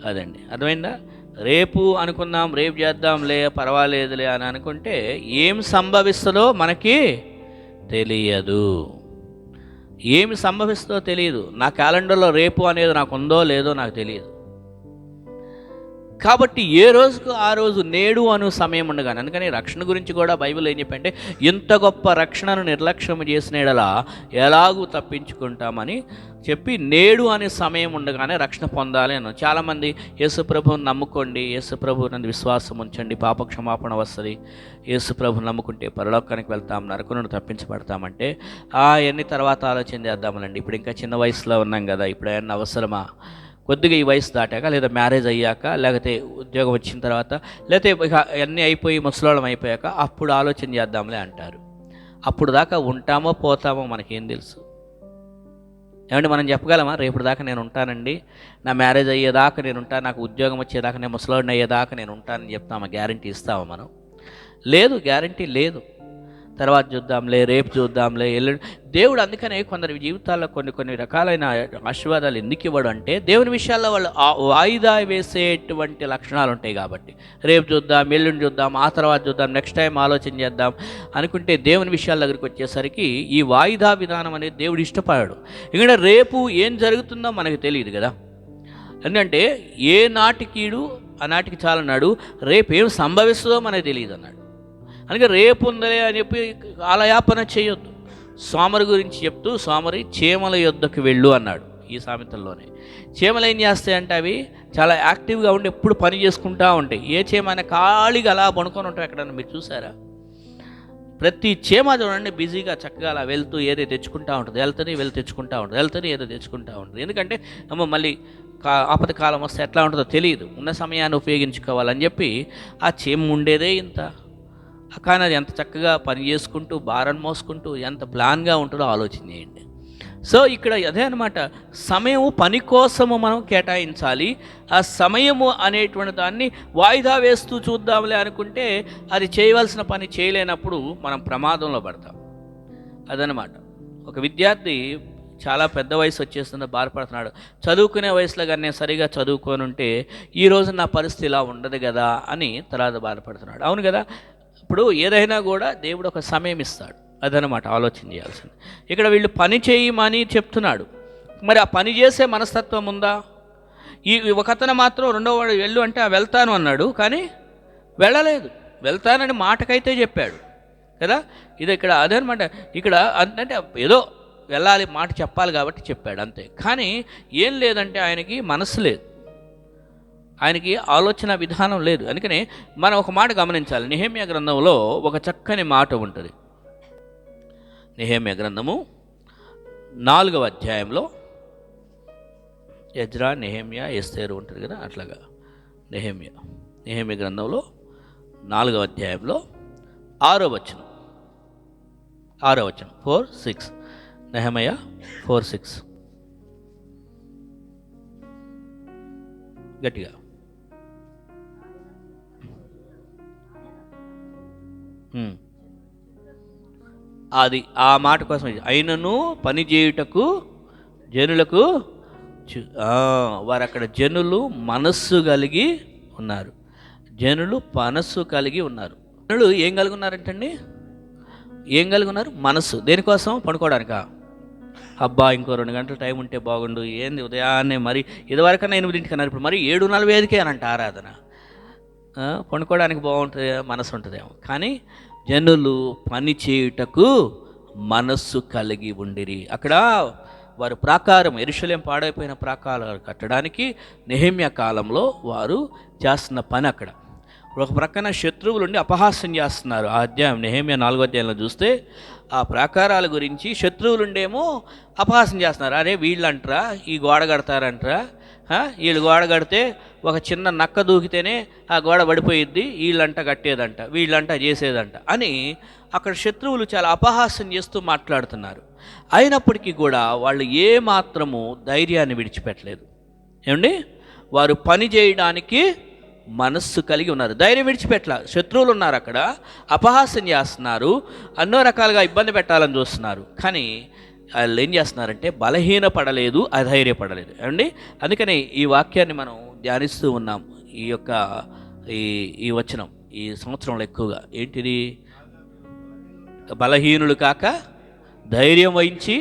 అదండి, అర్థమైందా? రేపు అనుకుందాం, రేపు చేద్దాంలే, పర్వాలేదులే అని అనుకుంటే ఏం సంభవిస్తుందో మనకి తెలియదు. ఏమి సంభవిస్తుందో తెలియదు. నా క్యాలెండర్లో రేపు అనేది నాకు ఉందో లేదో నాకు తెలియదు. కాబట్టి ఏ రోజుకు ఆ రోజు నేడు అను సమయం ఉండగానే, అందుకని రక్షణ గురించి కూడా బైబిల్ ఏం చెప్పంటే, ఇంత గొప్ప రక్షణను నిర్లక్ష్యం చేసిన ఎడలా ఎలాగూ తప్పించుకుంటామని చెప్పి నేడు అనే సమయం ఉండగానే రక్షణ పొందాలి అన్నాను. చాలామంది యేసుప్రభుని నమ్ముకోండి, యేసుప్రభు నందు విశ్వాసం ఉంచండి, పాపక్షమాపణ వస్తుంది, యేసుప్రభుని నమ్ముకుంటే పరలోకానికి వెళ్తాం, నరకం నుండి తప్పించబడతామంటే ఎన్ని తర్వాత ఆలోచన చేద్దామనండి. ఇప్పుడు ఇంకా చిన్న వయసులో ఉన్నాం కదా, ఇప్పుడు ఏమన్నా అవసరమా? కొద్దిగా ఈ వయసు దాటాక, లేదా మ్యారేజ్ అయ్యాక, లేకపోతే ఉద్యోగం వచ్చిన తర్వాత, లేకపోతే ఇక అన్నీ అయిపోయి ముసలోళ్ళం అయిపోయాక అప్పుడు ఆలోచన చేద్దాంలే అంటారు. అప్పుడు దాకా ఉంటామో పోతామో మనకేం తెలుసు? ఏమంటే మనం చెప్పగలమా రేపు దాకా నేను ఉంటానండి, నా మ్యారేజ్ అయ్యేదాకా నేను ఉంటాను, నాకు ఉద్యోగం వచ్చేదాకా, నేను ముసలోడిని అయ్యేదాకా నేను ఉంటానని చెప్తామా? గ్యారంటీ ఇస్తామా మనం? లేదు, గ్యారంటీ లేదు. తర్వాత చూద్దాంలే, రేపు చూద్దాంలే, ఎల్లుండి. దేవుడు అందుకనే కొందరి జీవితాల్లో కొన్ని రకాలైన ఆశీర్వాదాలు ఎందుకు ఇవ్వడు అంటే, దేవుని విషయాల్లో వాళ్ళు వాయిదా వేసేటువంటి లక్షణాలు ఉంటాయి కాబట్టి. రేపు చూద్దాం, ఎల్లుండి చూద్దాం, ఆ తర్వాత చూద్దాం, నెక్స్ట్ టైం ఆలోచన చేద్దాం అనుకుంటే దేవుని విషయాల దగ్గరికి వచ్చేసరికి ఈ వాయిదా విధానం అనేది దేవుడు ఇష్టపడాడు. ఎందుకంటే రేపు ఏం జరుగుతుందో మనకు తెలియదు కదా. ఎందుకంటే ఏ నాటికీడు ఆనాటికి చాలన్నాడు, రేపు ఏం సంభవిస్తుందో మనకు తెలియదు అన్నాడు. అందుకే రేపు ఉందలే అని చెప్పి ఆలయాపన చేయొద్దు. సోమరి గురించి చెప్తూ, సోమరి చీమల యొద్దకు వెళ్ళు అన్నాడు ఈ సామెతల్లోనే. చీమలు ఏం చేస్తాయంటే అవి చాలా యాక్టివ్గా ఉండి ఎప్పుడు పని చేసుకుంటూ ఉంటాయి. ఏ చీమ అయినా ఖాళీగా అలా పడుకొని ఉంటాం ఎక్కడన్నా మీరు చూసారా? ప్రతి చీమ చూడండి బిజీగా చక్కగా అలా వెళ్తూ ఏదో తెచ్చుకుంటూ ఉంటుంది, తెచ్చుకుంటూ ఉంటుంది, ఏదో తెచ్చుకుంటూ ఉంటుంది. ఎందుకంటే మళ్ళీ ఆపద కాలం వస్తే ఎట్లా ఉంటుందో తెలియదు, ఉన్న సమయాన్ని ఉపయోగించుకోవాలని చెప్పి ఆ చీమ ఉండేదే ఇంత. కానీ అది ఎంత చక్కగా పని చేసుకుంటూ, భారం మోసుకుంటూ ఎంత ప్లాన్గా ఉంటుందో ఆలోచన చేయండి. సో ఇక్కడ అదే అనమాట, సమయము పని కోసము మనం కేటాయించాలి. ఆ సమయము అనేటువంటి దాన్ని వాయిదా వేస్తూ చూద్దాంలే అనుకుంటే అది చేయవలసిన పని చేయలేనప్పుడు మనం ప్రమాదంలో పడతాం. అదనమాట. ఒక విద్యార్థి చాలా పెద్ద వయసు వచ్చేస్తుందో బాధపడుతున్నాడు. చదువుకునే వయసులో కానీ నేను సరిగా చదువుకొని ఉంటే ఈరోజు నా పరిస్థితి ఇలా ఉండదు కదా అని తర్వాత బాధపడుతున్నాడు. అవును కదా. ఇప్పుడు ఏదైనా కూడా దేవుడు ఒక సమయం ఇస్తాడు. అదనమాట ఆలోచన చేయాల్సింది. ఇక్కడ వీళ్ళు పని చేయమని చెప్తున్నాడు. మరి ఆ పని చేసే మనస్తత్వం ఉందా? ఈ ఒకతను మాత్రం రెండో వాడు వెళ్ళు అంటే వెళ్తాను అన్నాడు, కానీ వెళ్ళలేదు. వెళ్తానని మాటకైతే చెప్పాడు కదా. ఇది ఇక్కడ అదనమాట. ఇక్కడ అంటే ఏదో వెళ్ళాలి, మాట చెప్పాలి కాబట్టి చెప్పాడు అంతే. కానీ ఏం లేదంటే ఆయనకి మనసు లేదు, ఆయనకి ఆలోచన విధానం లేదు. అందుకనే మనం ఒక మాట గమనించాలి. నెహెమ్యా గ్రంథంలో ఒక చక్కని మాట ఉంటుంది. నెహెమ్యా గ్రంథము 4వ అధ్యాయంలో ఎజ్రా, నెహెమ్యా, ఎస్తేరు ఉంటుంది కదా, అట్లాగా నెహెమ్యా గ్రంథంలో 4వ అధ్యాయంలో 6వ వచనం 4:6 నెహెమ్యా 4:6 గట్టిగా. అది ఆ మాట కోసం, అయినను పని చేయుటకు జనులకు వారు అక్కడ జనులు మనస్సు కలిగి ఉన్నారు. జనులు మనస్సు కలిగి ఉన్నారు. జనులు ఏం కలిగి ఉన్నారంటండి? ఏం కలిగి ఉన్నారు? మనస్సు. దేనికోసం? పడుకోవడానికా? అబ్బా ఇంకో 2 గంటల టైం ఉంటే బాగుండు, ఏంది ఉదయాన్నే మరి ఇదివరకన్నా 8ంటికి అన్నారు, ఇప్పుడు మరి 7:45కే అనంట ఆరాధన. పడుకోవడానికి బాగుంటుంది, మనసు ఉంటుందేమో. కానీ జనులు పని చేయుటకు మనస్సు కలిగి ఉండిరి. అక్కడ వారు ప్రాకారం, యెరూషలేము పాడైపోయిన ప్రాకారాలు కట్టడానికి నెహెమ్యా కాలంలో వారు చేస్తున్న పని. అక్కడ ఒక ప్రక్కన శత్రువులుండి అపహాస్యం చేస్తున్నారు. ఆ అధ్యాయం నెహెమ్యా 4వ అధ్యాయంలో చూస్తే ఆ ప్రాకారాల గురించి శత్రువులుండేమో అపహాస్యం చేస్తున్నారు. అరే వీళ్ళంటరా ఈ గోడ కడతారంటరా, వీళ్ళు గోడ కడితే ఒక చిన్న నక్క దూకితేనే ఆ గోడ పడిపోయిద్ది, వీళ్ళంట కట్టేదంట, వీళ్ళంట చేసేదంట అని అక్కడ శత్రువులు చాలా అపహాస్యం చేస్తూ మాట్లాడుతున్నారు. అయినప్పటికీ కూడా వాళ్ళు ఏమాత్రము ధైర్యాన్ని విడిచిపెట్టలేదు. ఏమండి? వారు పని చేయడానికి మనస్సు కలిగి ఉన్నారు, ధైర్యం విడిచిపెట్టల. శత్రువులు ఉన్నారు అక్కడ, అపహాస్యం చేస్తున్నారు, ఎన్నో రకాలుగా ఇబ్బంది పెట్టాలని చూస్తున్నారు. కానీ వాళ్ళు ఏం చేస్తున్నారంటే బలహీనపడలేదు, అధైర్యపడలేదు. ఏమండి? అందుకని ఈ వాక్యాన్ని మనం ధ్యానిస్తూ ఉన్నాం. ఈ యొక్క ఈ వచనం ఈ సంవత్సరంలో ఎక్కువగా ఏంటిది? బలహీనులు కాక ధైర్యం వహించి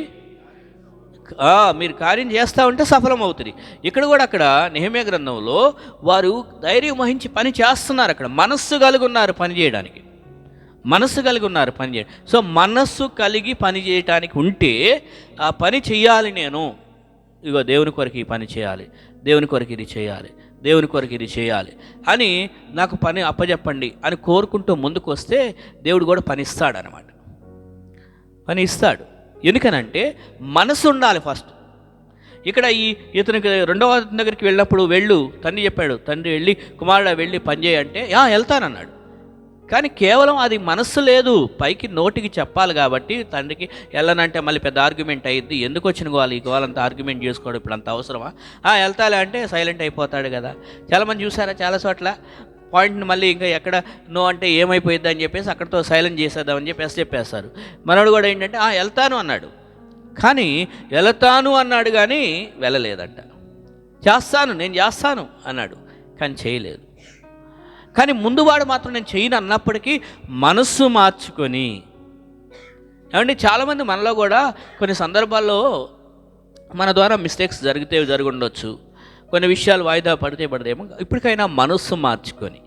మీరు కార్యం చేస్తూ ఉంటే సఫలం అవుతుంది. ఇక్కడ కూడా అక్కడ నెహెమ్యా గ్రంథంలో వారు ధైర్యం వహించి పని చేస్తున్నారు. అక్కడ మనస్సు కలిగి ఉన్నారు పని చేయడానికి, మనస్సు కలిగి ఉన్నారు పని చేయడం. సో మనస్సు కలిగి పని చేయటానికి ఉంటే ఆ పని చెయ్యాలి. నేను ఇగో దేవుని కొరకు ఈ పని చేయాలి, దేవుని కొరకు ఇది చేయాలి, దేవుని కొరకు ఇది చేయాలి అని నాకు పని అప్పచెప్పండి అని కోరుకుంటూ ముందుకు వస్తే దేవుడు కూడా పని ఇస్తాడు అన్నమాట. పని ఇస్తాడు. ఎందుకనంటే మనసు ఉండాలి ఫస్ట్. ఇక్కడ ఇతనికి రెండవ దగ్గరికి వెళ్ళినప్పుడు తండ్రి చెప్పాడు, తండ్రి వెళ్ళి కుమారుడు వెళ్ళి పని చేయంటే వెళ్తానన్నాడు. కానీ కేవలం అది మనస్సు లేదు, పైకి నోటికి చెప్పాలి. కాబట్టి తండ్రికి వెళ్ళనంటే మళ్ళీ పెద్ద ఆర్గ్యుమెంట్ అయ్యిద్ది. ఎందుకు వచ్చిన గోవాలి, ఈ గోవాలంతా ఆర్గ్యుమెంట్ చేసుకోవడం ఇప్పుడు అంత అవసరమా? వెళ్తాలే అంటే సైలెంట్ అయిపోతాడు కదా. చాలామంది చూసారా, చాలా చోట్ల పాయింట్ని మళ్ళీ ఇంకా ఎక్కడ నో అంటే ఏమైపోయిద్ది అని చెప్పేసి అక్కడితో సైలెంట్ చేసేద్దామని చెప్పేస్తారు. మనోడు కూడా ఏంటంటే వెళ్తాను అన్నాడు, కానీ వెళతాను అన్నాడు కానీ వెళ్ళలేదంట. నేను చేస్తాను అన్నాడు కానీ చేయలేదు. కానీ ముందువాడు మాత్రం నేను చేయను అన్నప్పటికీ మనస్సు మార్చుకొని. ఏమంటే చాలామంది మనలో కూడా కొన్ని సందర్భాల్లో మన ద్వారా మిస్టేక్స్ జరిగి ఉండొచ్చు, కొన్ని విషయాలు వాయిదా పడతాయేమో. ఇప్పటికైనా మనస్సు మార్చుకొని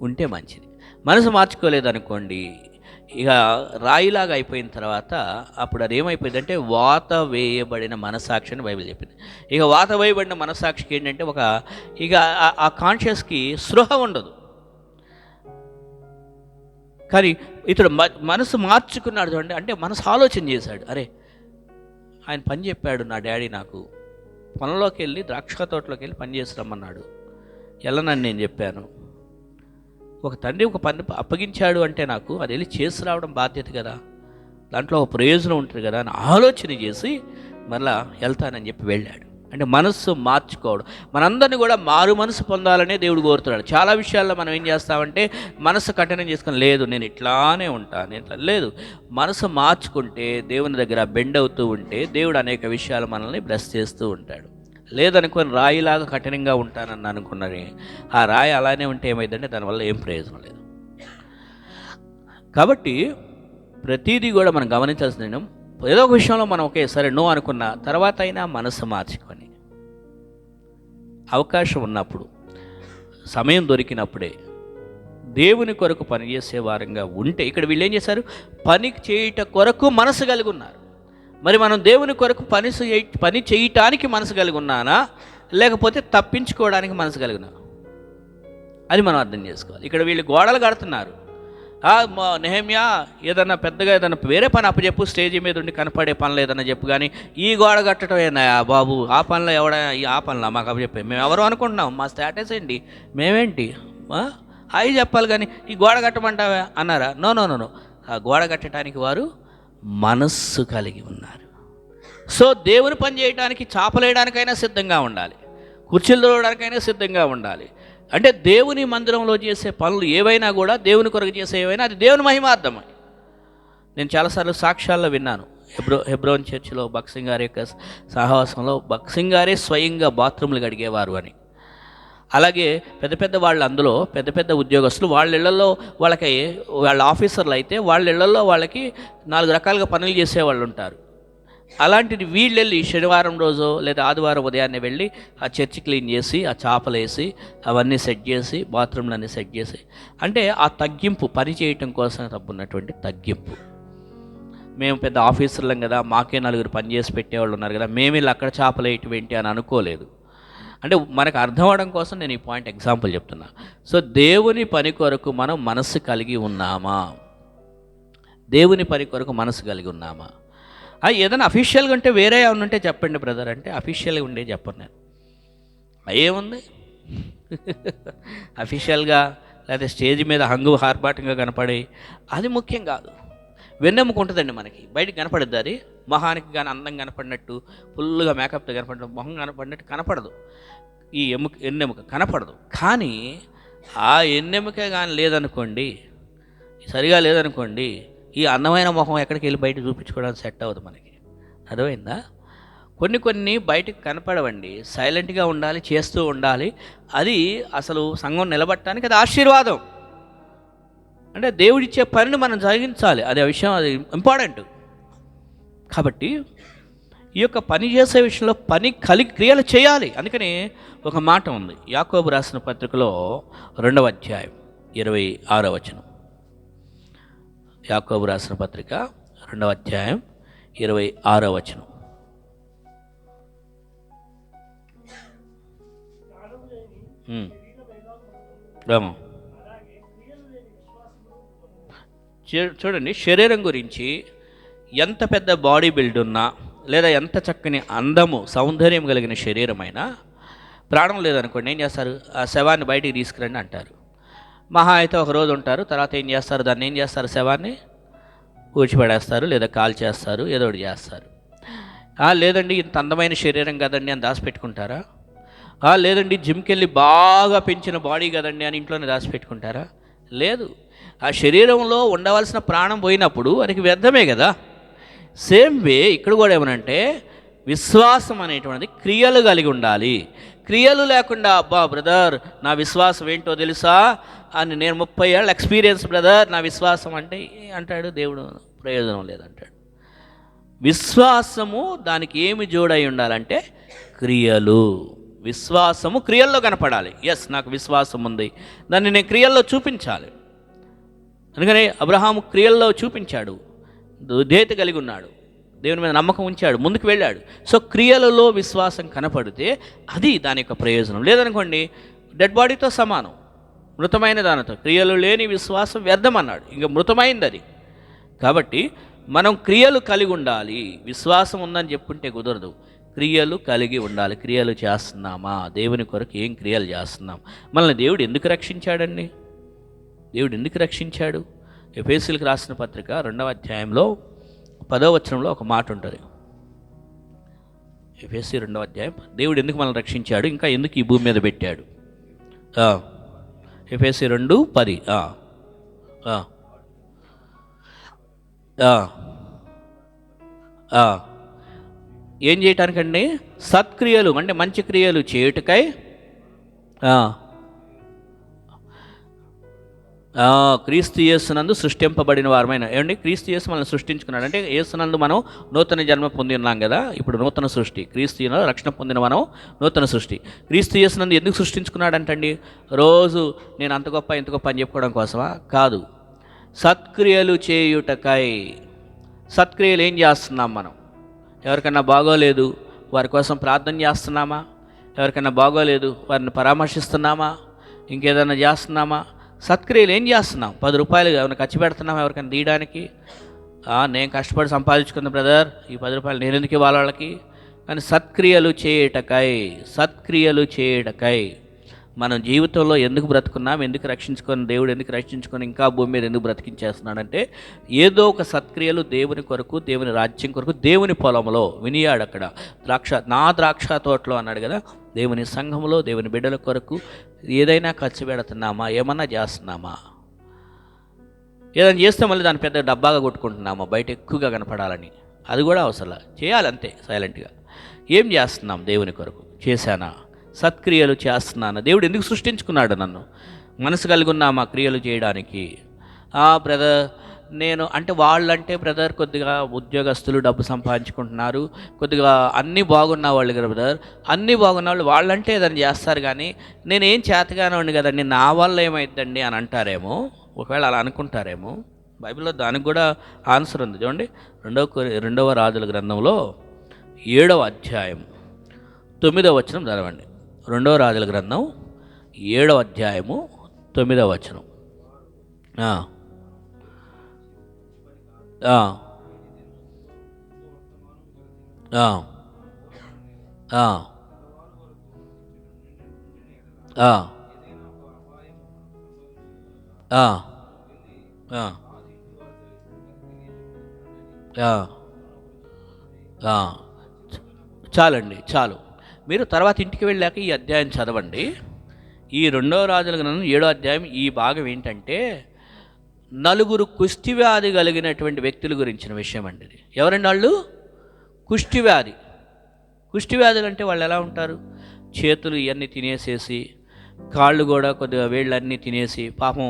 ఉంటే మంచిది. మనసు మార్చుకోలేదనుకోండి, ఇక రాయిలాగా అయిపోయిన తర్వాత అప్పుడు అది ఏమైపోయిందంటే వాత వేయబడిన మనసాక్షి అని బైబిల్ చెప్పింది. ఇక వాత వేయబడిన మనసాక్షికి ఏంటంటే ఇక ఆ కాన్షియస్కి స్పృహ ఉండదు. కానీ ఇతడు మనసు మార్చుకున్నాడు చూడండి, అంటే మనసు ఆలోచన చేశాడు. అరే ఆయన పని చెప్పాడు, నా డాడీ నాకు పొలంలోకి వెళ్ళి ద్రాక్ష తోటలోకి వెళ్ళి పని చేసి రమ్మన్నాడు, వెళ్ళనని నేను చెప్పాను. ఒక తండ్రి ఒక పని అప్పగించాడు అంటే నాకు అది వెళ్ళి చేసి రావడం బాధ్యత కదా. దాంట్లో ఒక ప్రయోజనం ఉంటుంది కదా అని ఆలోచన చేసి మళ్ళా వెళ్తానని చెప్పి వెళ్ళాడు. అంటే మనస్సు మార్చుకోవడం. మనందరినీ కూడా మారు మనసు పొందాలనే దేవుడు కోరుతున్నాడు. చాలా విషయాల్లో మనం ఏం చేస్తామంటే మనసు కఠినం చేసుకొని, లేదు నేను ఇట్లానే ఉంటాను, ఇట్లా లేదు. మనసు మార్చుకుంటే, దేవుని దగ్గర బెండ్ అవుతూ ఉంటే దేవుడు అనేక విషయాలు మనల్ని బ్లెస్ చేస్తూ ఉంటాడు. లేదనుకొని రాయిలాగా కఠినంగా ఉంటానని అనుకున్నది, ఆ రాయి అలానే ఉంటే ఏమైందంటే దానివల్ల ఏం ప్రయోజనం లేదు. కాబట్టి ప్రతిదీ కూడా మనం గమనించాల్సిన, ఏదో ఒక విషయంలో మనం ఒకేసారి నో అనుకున్న తర్వాత అయినా మనసు మార్చుకొని అవకాశం ఉన్నప్పుడు, సమయం దొరికినప్పుడే దేవుని కొరకు పనిచేసే వారంగా ఉంటే, ఇక్కడ వీళ్ళు ఏం చేశారు? పని చేయట కొరకు మనసు కలిగి ఉన్నారు. మరి మనం దేవుని కొరకు పని చేయటానికి మనసు కలిగి ఉన్నానా, లేకపోతే తప్పించుకోవడానికి మనసు కలిగినా? అది మనం అర్థం చేసుకోవాలి. ఇక్కడ వీళ్ళు గోడలు కడుతున్నారు. నెహెమ్యా ఏదన్నా పెద్దగా ఏదన్నా వేరే పని అప్పచెప్పు, స్టేజీ మీద ఉండి కనపడే పనులు ఏదన్నా చెప్పు, కానీ ఈ గోడ కట్టడం ఏనాయా బాబు, ఆ పనులు ఆ పనులు మాకు అప్పచెప్పే, మేము ఎవరు అనుకుంటున్నాం, మా స్టేటస్ ఏంటి, మేమేంటి అవి చెప్పాలి, కానీ ఈ గోడ కట్టమంటావా అన్నారా? No no no. ఆ గోడ కట్టడానికి వారు మనస్సు కలిగి ఉన్నారు. సో దేవుని పని చేయడానికి చాపలేయడానికైనా సిద్ధంగా ఉండాలి, కుర్చీలు తోడడానికైనా సిద్ధంగా ఉండాలి. అంటే దేవుని మందిరంలో చేసే పనులు ఏవైనా కూడా, దేవుని కొరకు చేసే ఏవైనా అది దేవుని మహిమార్థమై. నేను చాలాసార్లు సాక్ష్యాల్లో విన్నాను. హెబ్రోన్ చర్చిలో భక్సింగ్ గారి యొక్క సహవాసంలో భక్సింగ్ గారే స్వయంగా బాత్రూమ్లు కడిగేవారు అని. అలాగే పెద్ద పెద్ద వాళ్ళు, అందులో పెద్ద పెద్ద ఉద్యోగస్తులు, వాళ్ళ ఇళ్లలో వాళ్ళకి, వాళ్ళ ఆఫీసర్లు అయితే వాళ్ళ ఇళ్లలో వాళ్ళకి 4 రకాలుగా పనులు చేసేవాళ్ళు ఉంటారు. అలాంటిది వీళ్ళు వెళ్ళి శనివారం రోజు లేదా ఆదివారం ఉదయాన్నే వెళ్ళి ఆ చర్చి క్లీన్ చేసి, ఆ చాపలు వేసి, అవన్నీ సెట్ చేసి, బాత్రూమ్లన్నీ సెట్ చేసి, అంటే ఆ తగ్గింపు, పని చేయటం కోసం తప్పున్నటువంటి తగ్గింపు. మేము పెద్ద ఆఫీసర్లం కదా, మాకే 4 పని చేసి పెట్టేవాళ్ళు ఉన్నారు కదా, మేము వీళ్ళు అక్కడ చాపలు వేయటం ఏంటి అని అనుకోలేదు. అంటే మనకు అర్థం అవడం కోసం నేను ఈ పాయింట్ ఎగ్జాంపుల్ చెప్తున్నా. సో దేవుని పని కొరకు మనం మనసు కలిగి ఉన్నామా? దేవుని పని కొరకు మనసు కలిగి ఉన్నామా? ఏదైనా అఫీషియల్గా ఉంటే, వేరే ఏమైనా ఉంటే చెప్పండి బ్రదర్ అంటే, అఫీషియల్గా ఉండే చెప్పను నేను. ఏముంది అఫీషియల్గా, లేదా స్టేజ్ మీద హంగు హార్బాటంగా కనపడి, అది ముఖ్యం కాదు. వెన్నెముక ఉంటుందండి మనకి, బయటకు కనపడద్దు. అది మొహానికి కానీ అందం కనపడినట్టు, ఫుల్గా మేకప్తో కనపడినట్టు, మొహం కనపడినట్టు కనపడదు. ఈ ఎన్నెముక కనపడదు. కానీ ఆ ఎన్నెముక కానీ లేదనుకోండి, సరిగా లేదనుకోండి, ఈ అందమైన మొహం ఎక్కడికి వెళ్ళి బయట చూపించుకోవడానికి సెట్ అవ్వదు మనకి. అర్థమైందా? కొన్ని బయటకు కనపడవండి, సైలెంట్గా ఉండాలి, చేస్తూ ఉండాలి. అది అసలు సంఘం నిలబడటానికి అది ఆశీర్వాదం. అంటే దేవుడిచ్చే పనిని మనం జరిగించాలి, అది ఆ విషయం, అది ఇంపార్టెంట్. కాబట్టి ఈ యొక్క పని చేసే విషయంలో క్రియలు చేయాలి. అందుకని ఒక మాట ఉంది, యాకోబు రాసిన పత్రికలో 2వ అధ్యాయం 26వ వచనం. యాకోబు రాసిన పత్రిక 2వ అధ్యాయం 26వ వచనం. చూడండి, శరీరం గురించి ఎంత పెద్ద బాడీ బిల్డ్ ఉన్నా, లేదా ఎంత చక్కని అందము సౌందర్యం కలిగిన శరీరమైనా, ప్రాణం లేదనుకోండి, ఏం చేస్తారు? ఆ శవాన్ని బయటికి తీసుకురండి అంటారు. మహా అయితే ఒక రోజు ఉంటారు, తర్వాత ఏం చేస్తారు? దాన్ని ఏం చేస్తారు? శవాన్ని ఊడ్చిపడేస్తారు, లేదా కాల్ చేస్తారు, ఏదో ఒకటి చేస్తారు. లేదండి ఇంత అందమైన శరీరం కదండి అని దాచిపెట్టుకుంటారా? లేదండి జిమ్కి వెళ్ళి బాగా పెంచిన బాడీ కదండి అని ఇంట్లోనే దాచిపెట్టుకుంటారా? లేదు. ఆ శరీరంలో ఉండవలసిన ప్రాణం పోయినప్పుడు అది వ్యర్థమే కదా. సేమ్ వే ఇక్కడ కూడా ఏమనంటే, విశ్వాసం అనేటువంటిది క్రియలు కలిగి ఉండాలి. క్రియలు లేకుండా, అబ్బా బ్రదర్ నా విశ్వాసం ఏంటో తెలుసా అని, నేను 30 ఏళ్ళ ఎక్స్పీరియన్స్ బ్రదర్ నా విశ్వాసం అంటే అంటాడు దేవుడు, ప్రయోజనం లేదంటాడు. విశ్వాసము దానికి ఏమి జోడై ఉండాలంటే క్రియలు. విశ్వాసము క్రియల్లో కనపడాలి. ఎస్, నాకు విశ్వాసం ఉంది, దాన్ని నేను క్రియల్లో చూపించాలి. అందుకని అబ్రహాము క్రియల్లో చూపించాడు, విధేయత కలిగి ఉన్నాడు, దేవుని మీద నమ్మకం ఉంచాడు, ముందుకు వెళ్ళాడు. సో క్రియలలో విశ్వాసం కనపడితే అది దాని యొక్క ప్రయోజనం. లేదనుకోండి, డెడ్ బాడీతో సమానం, మృతమైన దానితో. క్రియలు లేని విశ్వాసం వ్యర్థం అన్నాడు, ఇంకా మృతమైంది అది. కాబట్టి మనం క్రియలు కలిగి ఉండాలి. విశ్వాసం ఉందని చెప్పుకుంటే కుదరదు, క్రియలు కలిగి ఉండాలి. క్రియలు చేస్తున్నామా? దేవుని కొరకు ఏం క్రియలు చేస్తున్నాం? మనల్ని దేవుడు ఎందుకు రక్షించాడండి? దేవుడు ఎందుకు రక్షించాడు? ఎఫెసీయులకు రాసిన పత్రిక 2వ అధ్యాయంలో 10వ వచనంలో ఒక మాట ఉంటుంది. ఎఫెసీ 2వ అధ్యాయం. దేవుడు ఎందుకు మనల్ని రక్షించాడు, ఇంకా ఎందుకు ఈ భూమి మీద పెట్టాడు? ఎఫెసీ 2:10. ఏం చేయటానికండి? సత్క్రియలు అంటే మంచి క్రియలు చేయుటకై, క్రీస్తు యేసునందు సృష్టింపబడిన వారమైన. ఏమండి, క్రీస్తు యేసు మనల్ని సృష్టించుకున్నాడు అంటే యేసునందు మనం నూతన జన్మ పొంది ఉన్నాం కదా. ఇప్పుడు నూతన సృష్టి, క్రీస్తు రక్షణ పొందిన మనం నూతన సృష్టి. క్రీస్తు యేసునందు ఎందుకు సృష్టించుకున్నాడంటండి? రోజు నేను అంత గొప్ప ఇంత గొప్ప అని చెప్పుకోవడం కోసమా? కాదు, సత్క్రియలు చేయుటకై. సత్క్రియలు ఏం చేస్తున్నాం మనం? ఎవరికన్నా బాగోలేదు వారి కోసం ప్రార్థన చేస్తున్నామా? ఎవరికైనా బాగోలేదు వారిని పరామర్శిస్తున్నామా? ఇంకేదైనా చేస్తున్నామా? సత్క్రియలు ఏం చేస్తున్నాం? 10 రూపాయలు ఏమైనా ఖర్చు పెడుతున్నామా ఎవరికైనా తీయడానికి? నేను కష్టపడి సంపాదించుకున్న బ్రదర్, ఈ 10 రూపాయలు నేను ఎందుకు ఇవ్వాలి వాళ్ళకి? కానీ సత్క్రియలు చేయటకై, సత్క్రియలు చేయటకై. మనం జీవితంలో ఎందుకు బ్రతుకున్నాం, ఎందుకు రక్షించుకొని, దేవుడు ఎందుకు రక్షించుకొని ఇంకా భూమి మీద ఎందుకు బ్రతికించేస్తున్నాడంటే ఏదో ఒక సత్క్రియలు దేవుని కొరకు, దేవుని రాజ్యం కొరకు, దేవుని పొలంలో వినియాడు. అక్కడ నా ద్రాక్ష తోటలో అన్నాడు కదా. దేవుని సంఘంలో, దేవుని బిడ్డల కొరకు ఏదైనా ఖర్చు పెడుతున్నామా? ఏమన్నా చేస్తున్నామా? ఏదైనా చేస్తే మళ్ళీ దాన్ని పెద్ద డబ్బాగా కొట్టుకుంటున్నామా బయట ఎక్కువగా కనపడాలని? అది కూడా అవసరం, చేయాలంతే సైలెంట్గా. ఏం చేస్తున్నాం దేవుని కొరకు? చేశానా? సత్క్రియలు చేస్తున్నాను. దేవుడు ఎందుకు సృష్టించుకున్నాడు నన్ను? మనసు కలిగి ఉన్నామా క్రియలు చేయడానికి? బ్రదర్ నేను అంటే వాళ్ళంటే బ్రదర్ కొద్దిగా ఉద్యోగస్తులు డబ్బు సంపాదించుకుంటున్నారు, కొద్దిగా అన్నీ బాగున్న వాళ్ళు కదా బ్రదర్, అన్నీ బాగున్న వాళ్ళు వాళ్ళంటే ఏదైనా చేస్తారు, కానీ నేనేం చేతగానే కదండి, నా వల్ల ఏమైందండి అని అంటారేమో. ఒకవేళ అలా అనుకుంటారేమో. బైబిల్లో దానికి కూడా ఆన్సర్ ఉంది. చూడండి, 2వ రాజుల గ్రంథంలో 7వ అధ్యాయం 9వ వచనం చదవండి. 2వ రాజుల గ్రంథం 7వ అధ్యాయము 9వ వచనం. చాలండి, చాలు. మీరు తర్వాత ఇంటికి వెళ్ళాక ఈ అధ్యాయం చదవండి. ఈ 2వ రాజుల గ్రంథం 7వ అధ్యాయం ఈ భాగం ఏంటంటే 4 కుష్ఠవ్యాధి కలిగినటువంటి వ్యక్తుల గురించిన విషయం అండి ఇది. ఎవరండి వాళ్ళు? కుష్ఠవ్యాధి. కుష్ఠవ్యాధులు అంటే వాళ్ళు ఎలా ఉంటారు? చేతులు ఇవన్నీ తినేసేసి, కాళ్ళు కూడా కొద్దిగా వేళ్ళన్నీ తినేసి, పాపం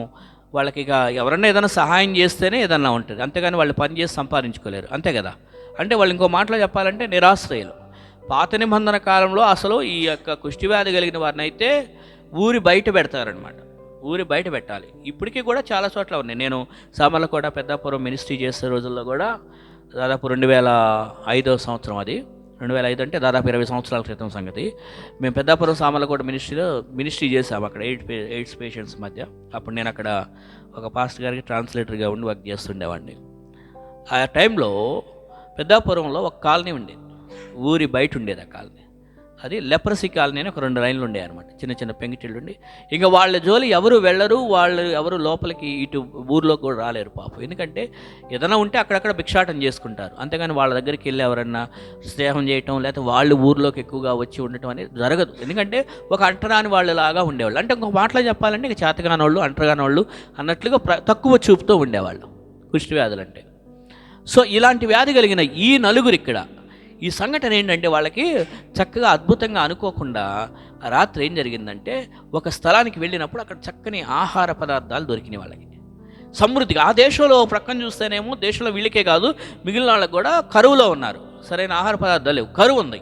వాళ్ళకి ఇక ఎవరన్నా ఏదైనా సహాయం చేస్తేనే ఏదన్నా ఉంటుంది, అంతేగాని వాళ్ళు పని చేసి సంపాదించుకోలేరు, అంతే కదా. అంటే వాళ్ళు ఇంకో మాటలో చెప్పాలంటే నిరాశ్రయులు. పాత నిబంధన కాలంలో అసలు ఈ యొక్క కుష్ఠవ్యాధి కలిగిన వారిని అయితే ఊరి బయట పెడతారనమాట. ఊరి బయట పెట్టాలి. ఇప్పటికీ కూడా చాలా చోట్ల ఉన్నాయి. నేను సామర్లకోట పెద్దాపురం మినిస్ట్రీ చేసే రోజుల్లో కూడా దాదాపు 2005వ సంవత్సరం, అది 2005 అంటే దాదాపు 20 సంవత్సరాల క్రితం సంగతి. మేము పెద్దాపురం సామర్లకోట మినిస్ట్రీ చేసాము అక్కడ ఎయిడ్స్ పేషెంట్స్ మధ్య. అప్పుడు నేను అక్కడ ఒక పాస్టర్ గారికి ట్రాన్స్లేటర్గా ఉండి వర్క్ చేస్తుండేవాడిని. ఆ టైంలో పెద్దాపురంలో ఒక కాలనీ ఉండేది, ఊరి బయట ఉండేది ఆ కాలనీ. అది లెప్రసీ కాలనీ అని ఒక 2 లైన్లు ఉండేవి అనమాట, చిన్న చిన్న పెంకిటిళ్ళు ఉండి. ఇంకా వాళ్ళ జోలి ఎవరు వెళ్ళరు, వాళ్ళు ఎవరు లోపలికి ఇటు ఊర్లో కూడా రాలేరు పాపం. ఎందుకంటే ఏదైనా ఉంటే అక్కడక్కడ భిక్షాటం చేసుకుంటారు, అంతేగాని వాళ్ళ దగ్గరికి వెళ్ళి ఎవరన్నా స్నేహం చేయటం లేకపోతే వాళ్ళు ఊర్లోకి ఎక్కువగా వచ్చి ఉండటం అనేది జరగదు. ఎందుకంటే ఒక అంటరాని వాళ్ళలాగా ఉండేవాళ్ళు. అంటే ఇంకొక మాటలో చెప్పాలంటే ఇక చేతగాని వాళ్ళు, అంటరాని వాళ్ళు అన్నట్లుగా తక్కువ చూపుతూ ఉండేవాళ్ళు కుష్ఠవ్యాధులు అంటే. సో ఇలాంటి వ్యాధి కలిగిన ఈ 4 ఇక్కడ ఈ సంఘటన ఏంటంటే వాళ్ళకి చక్కగా అద్భుతంగా అనుకోకుండా రాత్రి ఏం జరిగిందంటే ఒక స్థలానికి వెళ్ళినప్పుడు అక్కడ చక్కని ఆహార పదార్థాలు దొరికినాయి వాళ్ళకి సమృద్ధిగా. ఆ దేశంలో ప్రక్కన చూస్తేనేమో దేశంలో వీళ్ళకే కాదు మిగిలిన వాళ్ళకి కూడా కరువులో ఉన్నారు, సరైన ఆహార పదార్థాలు లేవు, కరువు ఉంది,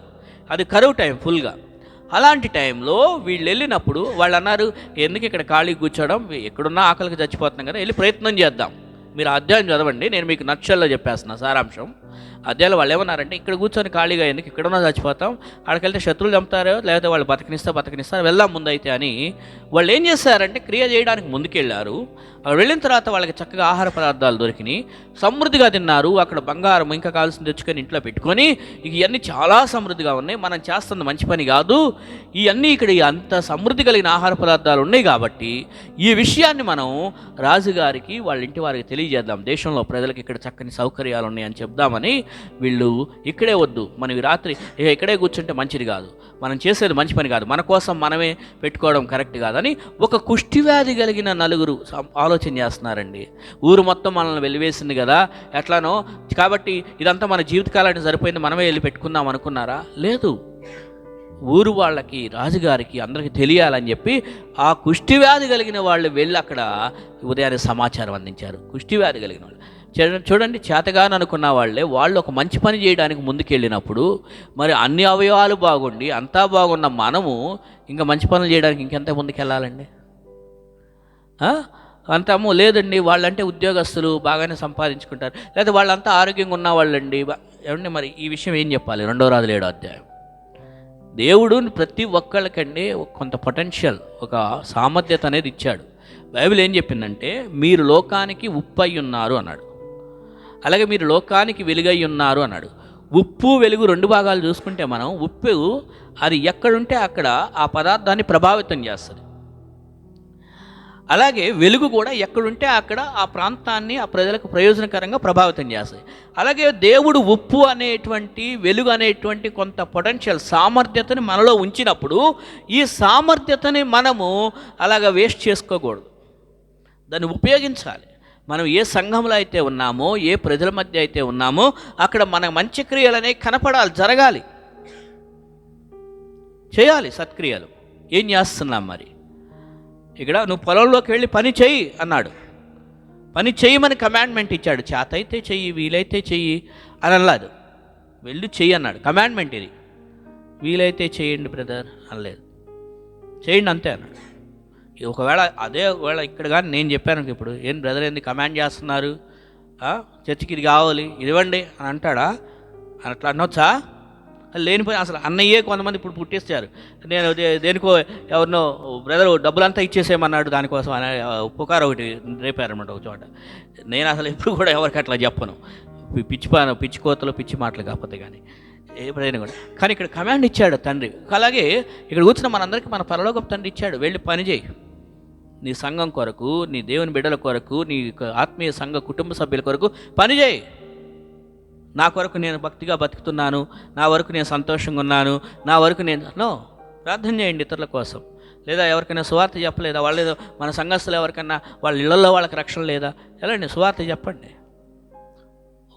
అది కరువు టైం ఫుల్గా. అలాంటి టైంలో వీళ్ళు వెళ్ళినప్పుడు వాళ్ళు అన్నారు, ఎందుకు ఇక్కడ ఖాళీ కూర్చోవడం, ఎక్కడున్నా ఆకలికి చచ్చిపోతున్నాం కదా, వెళ్ళి ప్రయత్నం చేద్దాం. మీరు అధ్యాయం చదవండి, నేను మీకు నక్షల్లో చెప్పేస్తున్నా సారాంశం. అధ్యాయులు వాళ్ళు ఏమన్నారంటే, ఇక్కడ కూర్చొని ఖాళీగా ఎందుకు, ఇక్కడున్నా చచ్చిపోతాం, అక్కడికి వెళ్తే శత్రువులు చంపుతారో లేకపోతే వాళ్ళు బతికినిస్తారు, వెళ్దాం ముందైతే అని వాళ్ళు ఏం చేస్తారంటే క్రియ చేయడానికి ముందుకెళ్ళారు. అక్కడ వెళ్ళిన తర్వాత వాళ్ళకి చక్కగా ఆహార పదార్థాలు దొరికినాయి, సమృద్ధిగా తిన్నారు. అక్కడ బంగారం ఇంకా కావాల్సింది తెచ్చుకొని ఇంట్లో పెట్టుకొని, ఇవన్నీ చాలా సమృద్ధిగా ఉన్నాయి, మనం చేస్తున్న మంచి పని కాదు, ఇవన్నీ ఇక్కడ అంత సమృద్ధి కలిగిన ఆహార పదార్థాలు ఉన్నాయి కాబట్టి ఈ విషయాన్ని మనం రాజుగారికి వాళ్ళ ఇంటి వారికి తెలియజేద్దాం, దేశంలో ప్రజలకు ఇక్కడ చక్కని సౌకర్యాలు ఉన్నాయని చెప్దామని కానీ వీళ్ళు ఇక్కడే వద్దు, మనం ఈ రాత్రి ఇక్కడే కూర్చుంటే మంచిది కాదు, మనం చేసేది మంచి పని కాదు, మన కోసం మనమే పెట్టుకోవడం కరెక్ట్ కాదని ఒక కుష్టివ్యాధి కలిగిన నలుగురు ఆలోచన చేస్తున్నారండి. ఊరు మొత్తం మనల్ని వెలివేసింది కదా ఎట్లానో, కాబట్టి ఇదంతా మన జీవితకాలానికి సరిపోయింది, మనమే వెళ్ళి పెట్టుకుందాం అనుకున్నారా? లేదు, ఊరు వాళ్ళకి, రాజుగారికి, అందరికీ తెలియాలని చెప్పి ఆ కుష్టివ్యాధి కలిగిన వాళ్ళు వెళ్ళి అక్కడ ఉదయాన్నే సమాచారం అందించారు. కుష్టివ్యాధి కలిగిన వాళ్ళు చూడండి, చేతగాని అనుకున్న వాళ్ళు ఒక మంచి పని చేయడానికి ముందుకెళ్ళినప్పుడు మరి అన్ని అవయవాలు బాగుండి అంతా బాగున్న మనము ఇంకా మంచి పనులు చేయడానికి ఇంకెంత ముందుకెళ్ళాలండి? అంతమో లేదండి, వాళ్ళంటే ఉద్యోగస్తులు బాగానే సంపాదించుకుంటారు, లేదా వాళ్ళంతా ఆరోగ్యంగా ఉన్న వాళ్ళండి ఏమండి. మరి ఈ విషయం ఏం చెప్పాలి? 2 రాజుల 7వ అధ్యాయం. దేవుడు ప్రతి ఒక్కళ్ళకండి కొంత పొటెన్షియల్, ఒక సామర్థ్యత అనేది ఇచ్చాడు. బైబిల్ ఏం చెప్పిందంటే మీరు లోకానికి ఉప్పు అయి ఉన్నారు అన్నాడు, అలాగే మీరు లోకానికి వెలుగై ఉన్నారు అన్నాడు. ఉప్పు వెలుగు 2 భాగాలు చూసుకుంటే మనం, ఉప్పు అది ఎక్కడుంటే అక్కడ ఆ పదార్థాన్ని ప్రభావితం చేస్తుంది, అలాగే వెలుగు కూడా ఎక్కడుంటే అక్కడ ఆ ప్రాంతాన్ని, ఆ ప్రజలకు ప్రయోజనకరంగా ప్రభావితం చేస్తాయి. అలాగే దేవుడు ఉప్పు అనేటువంటి, వెలుగు అనేటువంటి కొంత పొటెన్షియల్ సామర్థ్యతని మనలో ఉంచినప్పుడు ఈ సామర్థ్యతని మనము అలాగ వేస్ట్ చేసుకోకూడదు, దాన్ని ఉపయోగించాలి. మనం ఏ సంఘంలో అయితే ఉన్నామో, ఏ ప్రజల మధ్య అయితే ఉన్నామో అక్కడ మన మంచి క్రియలు అనేవి కనపడాలి, జరగాలి, చేయాలి సత్క్రియలు. ఏం చేస్తున్నాం మరి? ఇక్కడ నువ్వు పొలంలోకి వెళ్ళి పని చెయ్యి అన్నాడు, పని చేయమని కమాండ్మెంట్ ఇచ్చాడు. చేత అయితే చెయ్యి, వీలైతే చెయ్యి అని అనలేదు, వెళ్ళి చెయ్యి అన్నాడు. కమాండ్మెంట్ ఇది. వీలైతే చేయండి బ్రదర్ అనలేదు, చేయండి అంతే అన్నాడు. ఒకవేళ ఇక్కడ కానీ నేను చెప్పాను, ఇప్పుడు ఏం బ్రదర్ ఏంది కమాండ్ చేస్తున్నారు, చర్చికి ఇది కావాలి ఇదివ్వండి అని అంటాడా? అని అట్లా అనొచ్చా? లేనిపోయి అసలు అన్నయ్యే కొంతమంది ఇప్పుడు పుట్టిస్తారు. నేను దేనికో ఎవరినో బ్రదర్ డబ్బులంతా ఇచ్చేసేయమన్నాడు, దానికోసం పుకారు ఒకటి రేపారనమాట ఒక చోట. నేను అసలు ఎప్పుడు కూడా ఎవరికి అట్లా చెప్పను, పిచ్చి కోతలు పిచ్చి మాటలు కాకపోతే కానీ ఎప్పుడైనా కూడా. కానీ ఇక్కడ కమాండ్ ఇచ్చాడు తండ్రి. అలాగే ఇక్కడ కూర్చున్న మనందరికీ మన పరలోకపు తండ్రి ఇచ్చాడు, వెళ్ళి పని చేయి, నీ సంఘం కొరకు, నీ దేవుని బిడ్డల కొరకు, నీ ఆత్మీయ సంఘ కుటుంబ సభ్యుల కొరకు పని చేయి. నా కొరకు నేను భక్తిగా బతుకుతున్నాను, నా వరకు నేను సంతోషంగా ఉన్నాను, నా వరకు నేను ప్రార్థన చేయండి ఇతరుల కోసం. లేదా ఎవరికైనా సువార్త చెప్పలేదా? వాళ్ళు ఏదో మన సంఘస్థులు ఎవరికైనా వాళ్ళ ఇళ్లలో వాళ్ళకి రక్షణ లేదా? ఎలాంటి సువార్త చెప్పండి.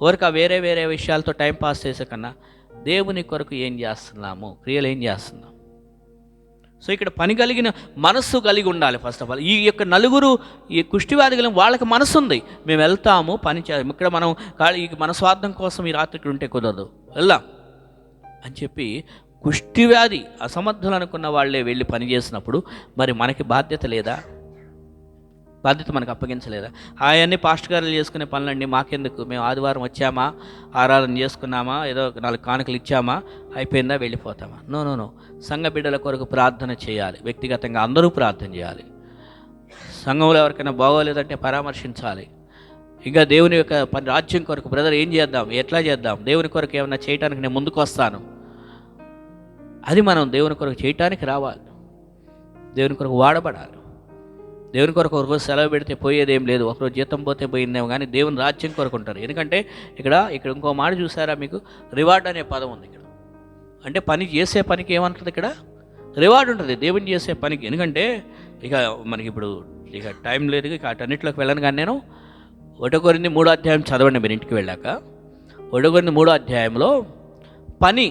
ఊరిక వేరే వేరే విషయాలతో టైం పాస్ చేసే కన్నా దేవుని కొరకు ఏం చేస్తున్నాము, క్రియలు ఏం చేస్తున్నాం. సో ఇక్కడ పని కలిగిన మనస్సు కలిగి ఉండాలి. ఫస్ట్ ఆఫ్ ఆల్ ఈ యొక్క నలుగురు ఈ కుష్టివ్యాధి కలిగిన వాళ్ళకి మనసు ఉంది, మేము వెళ్తాము పని చేయాలి. ఇక్కడ మనం మన స్వార్థం కోసం ఈ రాత్రి ఇక్కడ ఉంటే కుదరదు, వెళ్దాం అని చెప్పి కుష్టివ్యాధి అసమర్థులు అనుకున్న వాళ్ళే వెళ్ళి పని చేసినప్పుడు మరి మనకి బాధ్యత లేదా? బాధ్యత మనకు అప్పగించలేదా? అవన్నీ పాస్టర్ గారు చేసుకునే పనులండి, మాకెందుకు, మేము ఆదివారం వచ్చామా, ఆరాధన చేసుకున్నామా, ఏదో 4 కానుకలు ఇచ్చామా, అయిపోయిందా, వెళ్ళిపోతామా? నో. సంఘ బిడ్డల కొరకు ప్రార్థన చేయాలి, వ్యక్తిగతంగా అందరూ ప్రార్థన చేయాలి. సంఘంలో ఎవరికైనా బాగోలేదంటే పరామర్శించాలి. ఇంకా దేవుని యొక్క రాజ్యం కొరకు బ్రదర్ ఏం చేద్దాం, ఎట్లా చేద్దాం, దేవుని కొరకు ఏమన్నా చేయడానికి నేను ముందుకు వస్తాను, అది మనం దేవుని కొరకు చేయటానికి రావాలి, దేవుని కొరకు వాడబడాలి. దేవుని కొరకు ఒకరోజు సెలవు పెడితే పోయేదేం లేదు, ఒకరోజు జీతం పోతే పోయిందేమో, కానీ దేవుని రాజ్యం కొరకు ఉంటారు. ఎందుకంటే ఇక్కడ ఇంకో మాట చూసారా, మీకు రివార్డ్ అనే పదం ఉంది ఇక్కడ. అంటే పని చేసే పనికి ఏమంటుంది ఇక్కడ? రివార్డ్ ఉంటుంది దేవుని చేసే పనికి. ఎందుకంటే ఇక మనకి ఇప్పుడు ఇక టైం లేదు, ఇక అటన్నిటిలోకి వెళ్ళను. కానీ నేను 1 కొరింథీ 3వ అధ్యాయం చదవండి మీరు ఇంటికి వెళ్ళాక. 1 కొరింథీ 3వ అధ్యాయంలో పని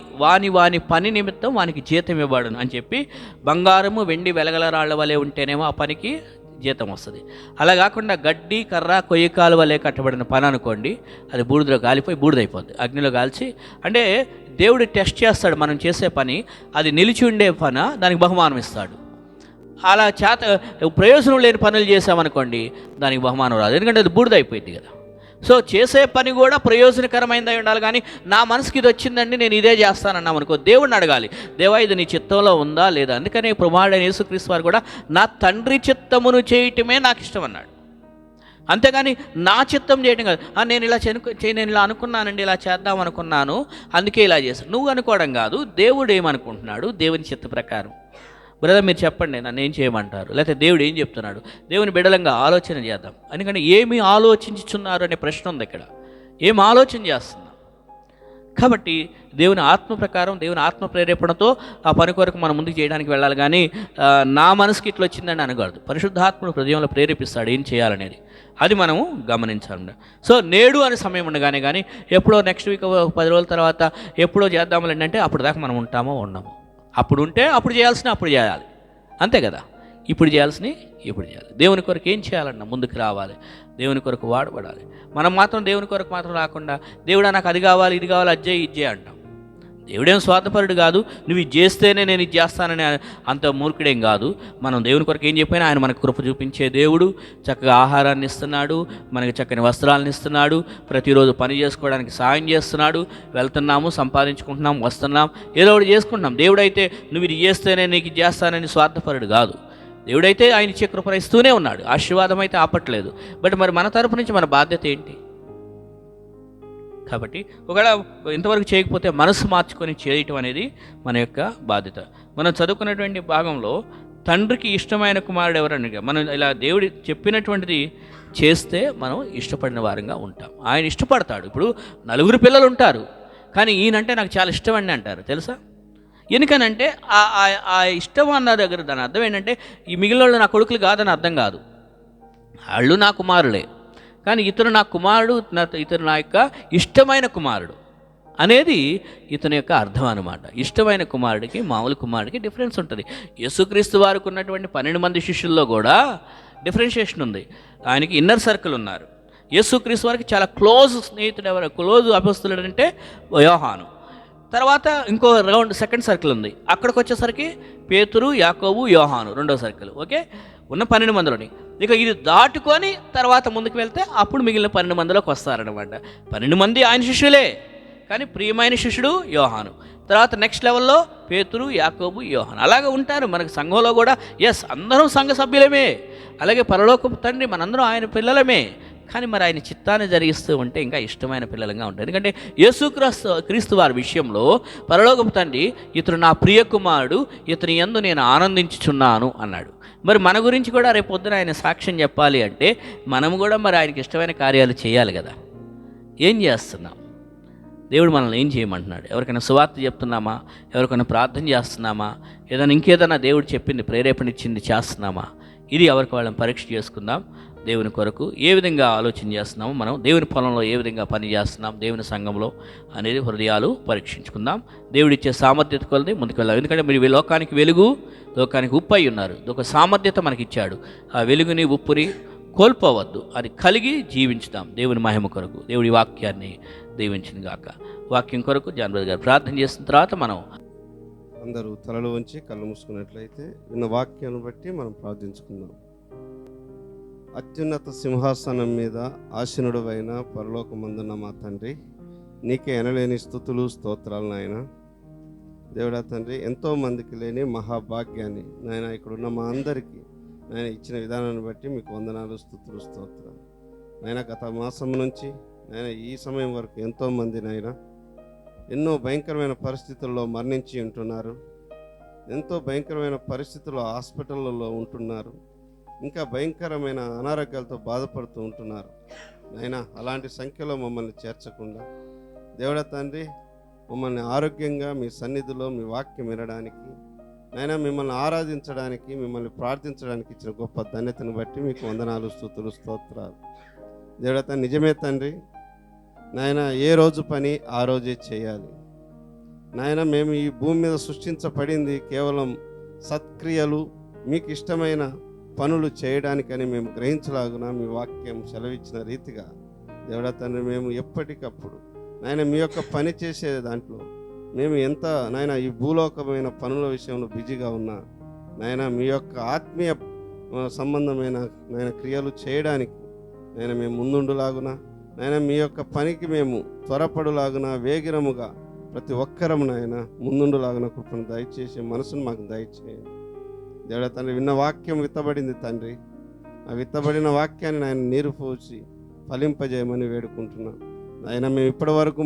వాని పని నిమిత్తం వానికి జీతం ఇవ్వబడును అని చెప్పి, బంగారము వెండి వెలగల రాళ్ల వలె ఉంటేనేమో ఆ పనికి జీతం వస్తుంది. అలా కాకుండా గడ్డి కర్ర కొయ్యకాలు వలె కట్టబడిన పని అనుకోండి, అది బూడిదలో కాలిపోయి బూడిదైపోద్ది, అగ్నిలో కాల్చి. అంటే దేవుడు టెస్ట్ చేస్తాడు మనం చేసే పని, అది నిలిచి ఉండే పని, దానికి బహుమానం ఇస్తాడు. అలా ప్రయోజనం లేని పనులు చేసామనుకోండి, దానికి బహుమానం రాదు, ఎందుకంటే అది బూడిదైపోయింది కదా. సో చేసే పని కూడా ప్రయోజనకరమైనదై ఉండాలి. కానీ నా మనసుకి ఇది వచ్చిందండి నేను ఇదే చేస్తానన్నాం అనుకో, దేవుడిని అడగాలి, దేవా ఇది నీ చిత్తంలో ఉందా లేదా. అందుకని కుమారుడైన యేసుక్రీస్తు వారు కూడా నా తండ్రి చిత్తమును చేయటమే నాకు ఇష్టం అన్నాడు. అంతేగాని నా చిత్తం చేయటం కాదు. నేను ఇలా అనుకున్నానండి, ఇలా చేద్దాం అనుకున్నాను అందుకే ఇలా చేశాను, నువ్వు అనుకోవడం కాదు. దేవుడు ఏమనుకుంటున్నాడు, దేవుని చిత్త ప్రకారం. బ్రదర్ మీరు చెప్పండి నన్ను ఏం చేయమంటారు, లేకపోతే దేవుడు ఏం చెప్తున్నాడు, దేవుని బిడ్డలంగా ఆలోచన చేద్దాం. ఎందుకంటే ఏమి ఆలోచించుచున్నారు అనే ప్రశ్న ఉంది ఇక్కడ. ఏం ఆలోచన చేస్తున్నాం? కాబట్టి దేవుని ఆత్మ ప్రకారం, దేవుని ఆత్మ ప్రేరేపణతో ఆ పని కొరకు మనం ముందుకు చేయడానికి వెళ్ళాలి. కానీ నా మనసుకి ఇట్లా వచ్చిందని అనకూడదు. పరిశుద్ధాత్మను హృదయంలో ప్రేరేపిస్తాడు ఏం చేయాలనేది, అది మనము గమనించాలి. సో నేడు అనే సమయం ఉండగానే కానీ ఎప్పుడో నెక్స్ట్ వీక్ 10 రోజుల తర్వాత ఎప్పుడో చేద్దామని అంటే అప్పుడు దాకా మనం ఉంటామో ఉండము. అప్పుడు ఉంటే అప్పుడు చేయాల్సిన అప్పుడు చేయాలి, అంతే కదా. ఇప్పుడు చేయాల్సినవి ఇప్పుడు చేయాలి. దేవుని కొరకు ఏం చేయాలన్నా ముందుకు రావాలి, దేవుని కొరకు వాడబడాలి. మనం మాత్రం దేవుని కొరకు మాత్రం రాకుండా దేవుడా నాకు అది కావాలి ఇది కావాలి అజ్జే ఇజ్జే అంటాం. దేవుడేం స్వార్థపరుడు కాదు, నువ్వు ఇది చేస్తేనే నేను ఇది చేస్తానని అంత మూర్ఖుడేం కాదు. మనం దేవుని కొరకు ఏం చెప్పినా ఆయన మనకు కృప చూపించే దేవుడు. చక్కగా ఆహారాన్ని ఇస్తున్నాడు, మనకి చక్కని వస్త్రాలను ఇస్తున్నాడు, ప్రతిరోజు పని చేసుకోవడానికి సాయం చేస్తున్నాడు. వెళ్తున్నాము, సంపాదించుకుంటున్నాం, వస్తున్నాం, ఏదో ఒకటి చేసుకుంటున్నాం. దేవుడైతే నువ్వు ఇది చేస్తేనే నీకు ఇది చేస్తానని స్వార్థపరుడు కాదు. దేవుడైతే ఆయన ఇచ్చే కృప ఇస్తూనే ఉన్నాడు, ఆశీర్వాదం అయితే ఆపట్లేదు. బట్ మరి మన తరపు నుంచి మన బాధ్యత ఏంటి? కాబట్టి ఒకవేళ ఇంతవరకు చేయకపోతే మనసు మార్చుకొని చేయటం అనేది మన యొక్క బాధ్యత. మనం చదువుకున్నటువంటి భాగంలో తండ్రికి ఇష్టమైన కుమారుడు ఎవరని, మనం ఇలా దేవుడి చెప్పినటువంటిది చేస్తే మనం ఇష్టపడిన వారంగా ఉంటాం. ఆయన ఇష్టపడతాడు. ఇప్పుడు 4 పిల్లలు ఉంటారు, కానీ ఈయనంటే నాకు చాలా ఇష్టం అని అంటారు, తెలుసా? ఎందుకనంటే ఆ ఇష్టం అన్న దగ్గర దాని అర్థం ఏంటంటే ఈ మిగిలిన వాళ్ళు నా కొడుకులు కాదని అర్థం కాదు, వాళ్ళు నా కుమారులే, కానీ ఇతను నా కుమారుడు, ఇతను నా యొక్క ఇష్టమైన కుమారుడు అనేది ఇతని యొక్క అర్థం అనమాట. ఇష్టమైన కుమారుడికి మామూలు కుమారుడికి డిఫరెన్స్ ఉంటుంది. యేసుక్రీస్తు వారికి ఉన్నటువంటి 12 మంది శిష్యుల్లో కూడా డిఫరెన్షియేషన్ ఉంది. ఆయనకి ఇన్నర్ సర్కిల్ ఉన్నారు. యేసుక్రీస్తు వారికి చాలా క్లోజ్ స్నేహితుడు ఎవరు, క్లోజ్ అపొస్తలుడు అంటే యోహాను. తర్వాత ఇంకో సెకండ్ సర్కిల్ ఉంది. అక్కడికి వచ్చేసరికి పేతురు, యాకోబు, యోహాను రెండో సర్కిల్. ఓకే, ఉన్న 12 మందిలోని ఇక ఇది దాటుకొని తర్వాత ముందుకు వెళ్తే అప్పుడు మిగిలిన 12 మందిలోకి వస్తారనమాట. 12 మంది ఆయన శిష్యులే, కానీ ప్రియమైన శిష్యుడు యోహాను. తర్వాత నెక్స్ట్ లెవెల్లో పేతురు, యాకోబు, యోహాను. అలాగే ఉంటారు మనకు సంఘంలో కూడా. ఎస్, అందరం సంఘ సభ్యులమే, అలాగే పరలోకపు తండ్రి మనందరం ఆయన పిల్లలమే. కానీ మరి ఆయన చిత్తాన్ని జరిగిస్తూ ఉంటే ఇంకా ఇష్టమైన పిల్లలుగా ఉంటారు. ఎందుకంటే యేసుక్రీస్తు వారి విషయంలో పరలోకపు తండ్రి ఇతడు నా ప్రియ కుమారుడు, ఇతని యందు నేను ఆనందించుచున్నాను అన్నాడు. మరి మన గురించి కూడా రేపు పొద్దున ఆయన సాక్ష్యం చెప్పాలి అంటే మనము కూడా మరి ఆయనకి ఇష్టమైన కార్యాలు చేయాలి కదా. ఏం చేస్తున్నాం? దేవుడు మనల్ని ఏం చేయమంటున్నాడు? ఎవరికైనా సువార్త చెప్తున్నామా? ఎవరికైనా ప్రార్థన చేస్తున్నామా? ఏదైనా ఇంకేదైనా దేవుడు చెప్పింది, ప్రేరేపణ ఇచ్చింది చేస్తున్నామా? ఇది ఎవరికి వాళ్ళని పరీక్ష చేసుకుందాం. దేవుని కొరకు ఏ విధంగా ఆలోచన చేస్తున్నాము, మనం దేవుని పొలంలో ఏ విధంగా పని చేస్తున్నాం, దేవుని సంఘంలో అనేది హృదయాలు పరీక్షించుకుందాం. దేవుడిచ్చే సామర్థ్యత కొలది ముందుకు వెళ్ళాలి. ఎందుకంటే మీరు లోకానికి వెలుగు, లోకానికి ఉప్పు అయి ఉన్నారు. ఒక సామర్థ్యత మనకి ఇచ్చాడు. ఆ వెలుగుని ఉప్పుని కోల్పోవద్దు, అది కలిగి జీవించుదాం దేవుని మహిమ కొరకు. దేవుడి వాక్యాన్ని దీవించిన గాక. వాక్యం కొరకు జాన్బద్ గారు ప్రార్థన చేసిన తర్వాత మనం అందరూ తలలు వంచి కళ్ళు మూసుకున్నట్లయితే విన్న వాక్యాన్ని బట్టి మనం ప్రార్థించుకుందాం. అత్యున్నత సింహాసనం మీద ఆసీనుడవైన పరలోకమందున్న మా తండ్రి, నీకే ఎనలేని స్తుతులు స్తోత్రాలు నాయన. దేవుడా తండ్రి, ఎంతోమందికి లేని మహాభాగ్యాన్ని నాయన ఇక్కడున్న మా అందరికీ నాయన ఇచ్చిన విధానాన్ని బట్టి మీకు వందనాలు, స్తుతులు, స్తోత్రాలు నాయన. గత మాసం నుంచి నాయన ఈ సమయం వరకు ఎంతోమంది నాయన ఎన్నో భయంకరమైన పరిస్థితుల్లో మరణించి ఉంటున్నారు, ఎంతో భయంకరమైన పరిస్థితుల్లో హాస్పిటళ్ళలో ఉంటున్నారు, ఇంకా భయంకరమైన అనారోగ్యాలతో బాధపడుతూ ఉంటున్నారు నాయనా. అలాంటి సంఖ్యలో మమ్మల్ని చేర్చకుండా దేవుడా తండ్రి, మమ్మల్ని ఆరోగ్యంగా మీ సన్నిధిలో మీ వాక్యం వినడానికి నాయనా, మిమ్మల్ని ఆరాధించడానికి, మిమ్మల్ని ప్రార్థించడానికి ఇచ్చిన గొప్ప ధన్యతను బట్టి మీకు వందనాలు, స్తుతులు, స్తోత్రాలు. దేవుడా తండ్రి, నిజమే తండ్రి నాయన, ఏ రోజు పని ఆ రోజే చేయాలి నాయన. మేము ఈ భూమి మీద సృష్టించబడింది కేవలం సత్క్రియలు, మీకు ఇష్టమైన పనులు చేయడానికని మేము గ్రహించలాగున మీ వాక్యం సెలవిచ్చిన రీతిగా దేవుడా తండ్రి, మేము ఎప్పటికప్పుడు నాయన మీ యొక్క పని చేసే దాంట్లో మేము ఎంత నాయన ఈ భూలోకమైన పనుల విషయంలో బిజీగా ఉన్నా నాయన, మీ యొక్క ఆత్మీయ సంబంధమైన నాయన క్రియలు చేయడానికి నాయన మేము ముందుండులాగున నాయన, మీ యొక్క పనికి మేము త్వరపడులాగున వేగిరముగా ప్రతి ఒక్కరము నాయన ముందుండులాగున కృపను దయచేసి మనసును మాకు దయచేయండి. దేవుడా తండ్రి, విన్న వాక్యం విత్తబడింది తండ్రి, ఆ విత్తబడిన వాక్యాన్ని నాయన నీరు పోసి ఫలింపజేయమని వేడుకుంటున్నాం నాయన. మేము ఇప్పటి వరకు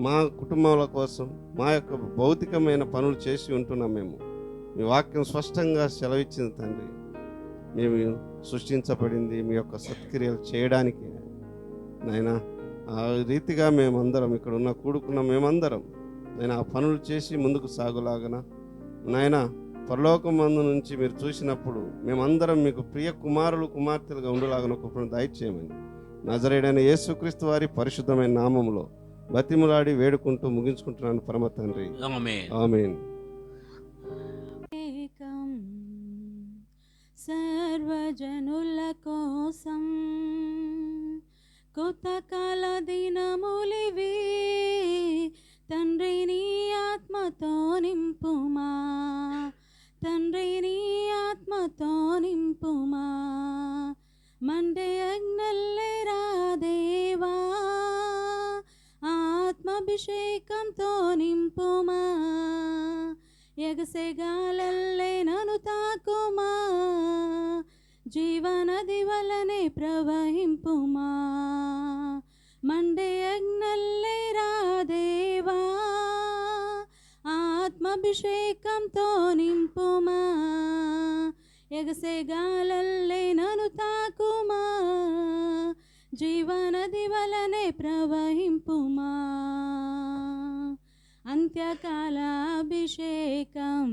మా కుటుంబాల కోసం మా యొక్క భౌతికమైన పనులు చేసి ఉంటున్నాం. మేము మీ వాక్యం స్పష్టంగా సెలవిచ్చింది తండ్రి, మేము సృష్టించబడింది మీ యొక్క సత్క్రియలు చేయడానికి నాయన. ఆ రీతిగా మేమందరం ఇక్కడ ఉన్న కూడుకున్న మేమందరం నేను ఆ పనులు చేసి ముందుకు సాగులాగన నాయన పరలోకమందు నుంచి మీరు చూసినప్పుడు మేమందరం మీకు ప్రియ కుమారులు కుమార్తెలుగా ఉండలాగన కృపను దయచేయమని నజరేయుడైన యేసుక్రీస్తు వారి పరిశుద్ధమైన నామములో బతిములాడి వేడుకుంటూ ముగించుకుంటున్నాను పరమ తండ్రి. ఆమేన్. సర్వజనుల కోసం కొత్త కాల దినములివి, తండ్రి నీ ఆత్మతో నింపుమా, తండ్రి నీ ఆత్మతో నింపుమా, మండే అగ్నల్లెరా దేవా, ఆత్మాభిషేకంతో నింపుమా, ఎగసెగాలల్లే నను తాకుమా, జీవనది వలనే ప్రవహింపుమా, మండే అగ్నల్లెరా దేవా, ఆత్మాభిషేకంతో నింపుమా, ఎగసెగాలల్లే నను తాకుమా, జీవనది వలనే ప్రవహింపుమా, అంత్యకాల అభిషేకం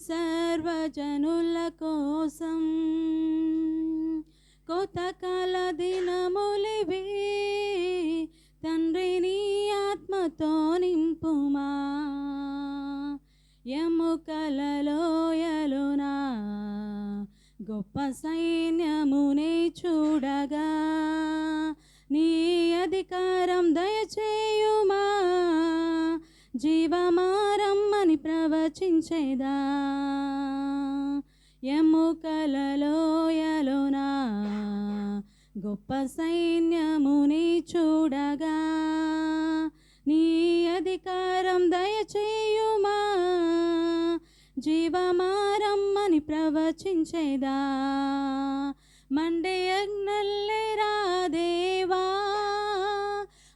సర్వజనుల కోసం, కొత్త కాల దినములివి, తండ్రి నీ ఆత్మతో నింపుమా, ఎముకలలోయలునా గొప్ప సైన్యమునే చూడగా, నీ అధికారం దయచేయుమా, జీవమారమ్మని ప్రవచించేదా, ఎముకలలోయలునా గొప్ప సైన్యముని చూడగా, నీ అధికారం దయచేయుమా, జీవమారమ్మని ప్రవచించేదా, మండే అగ్నల్లెరా దేవా,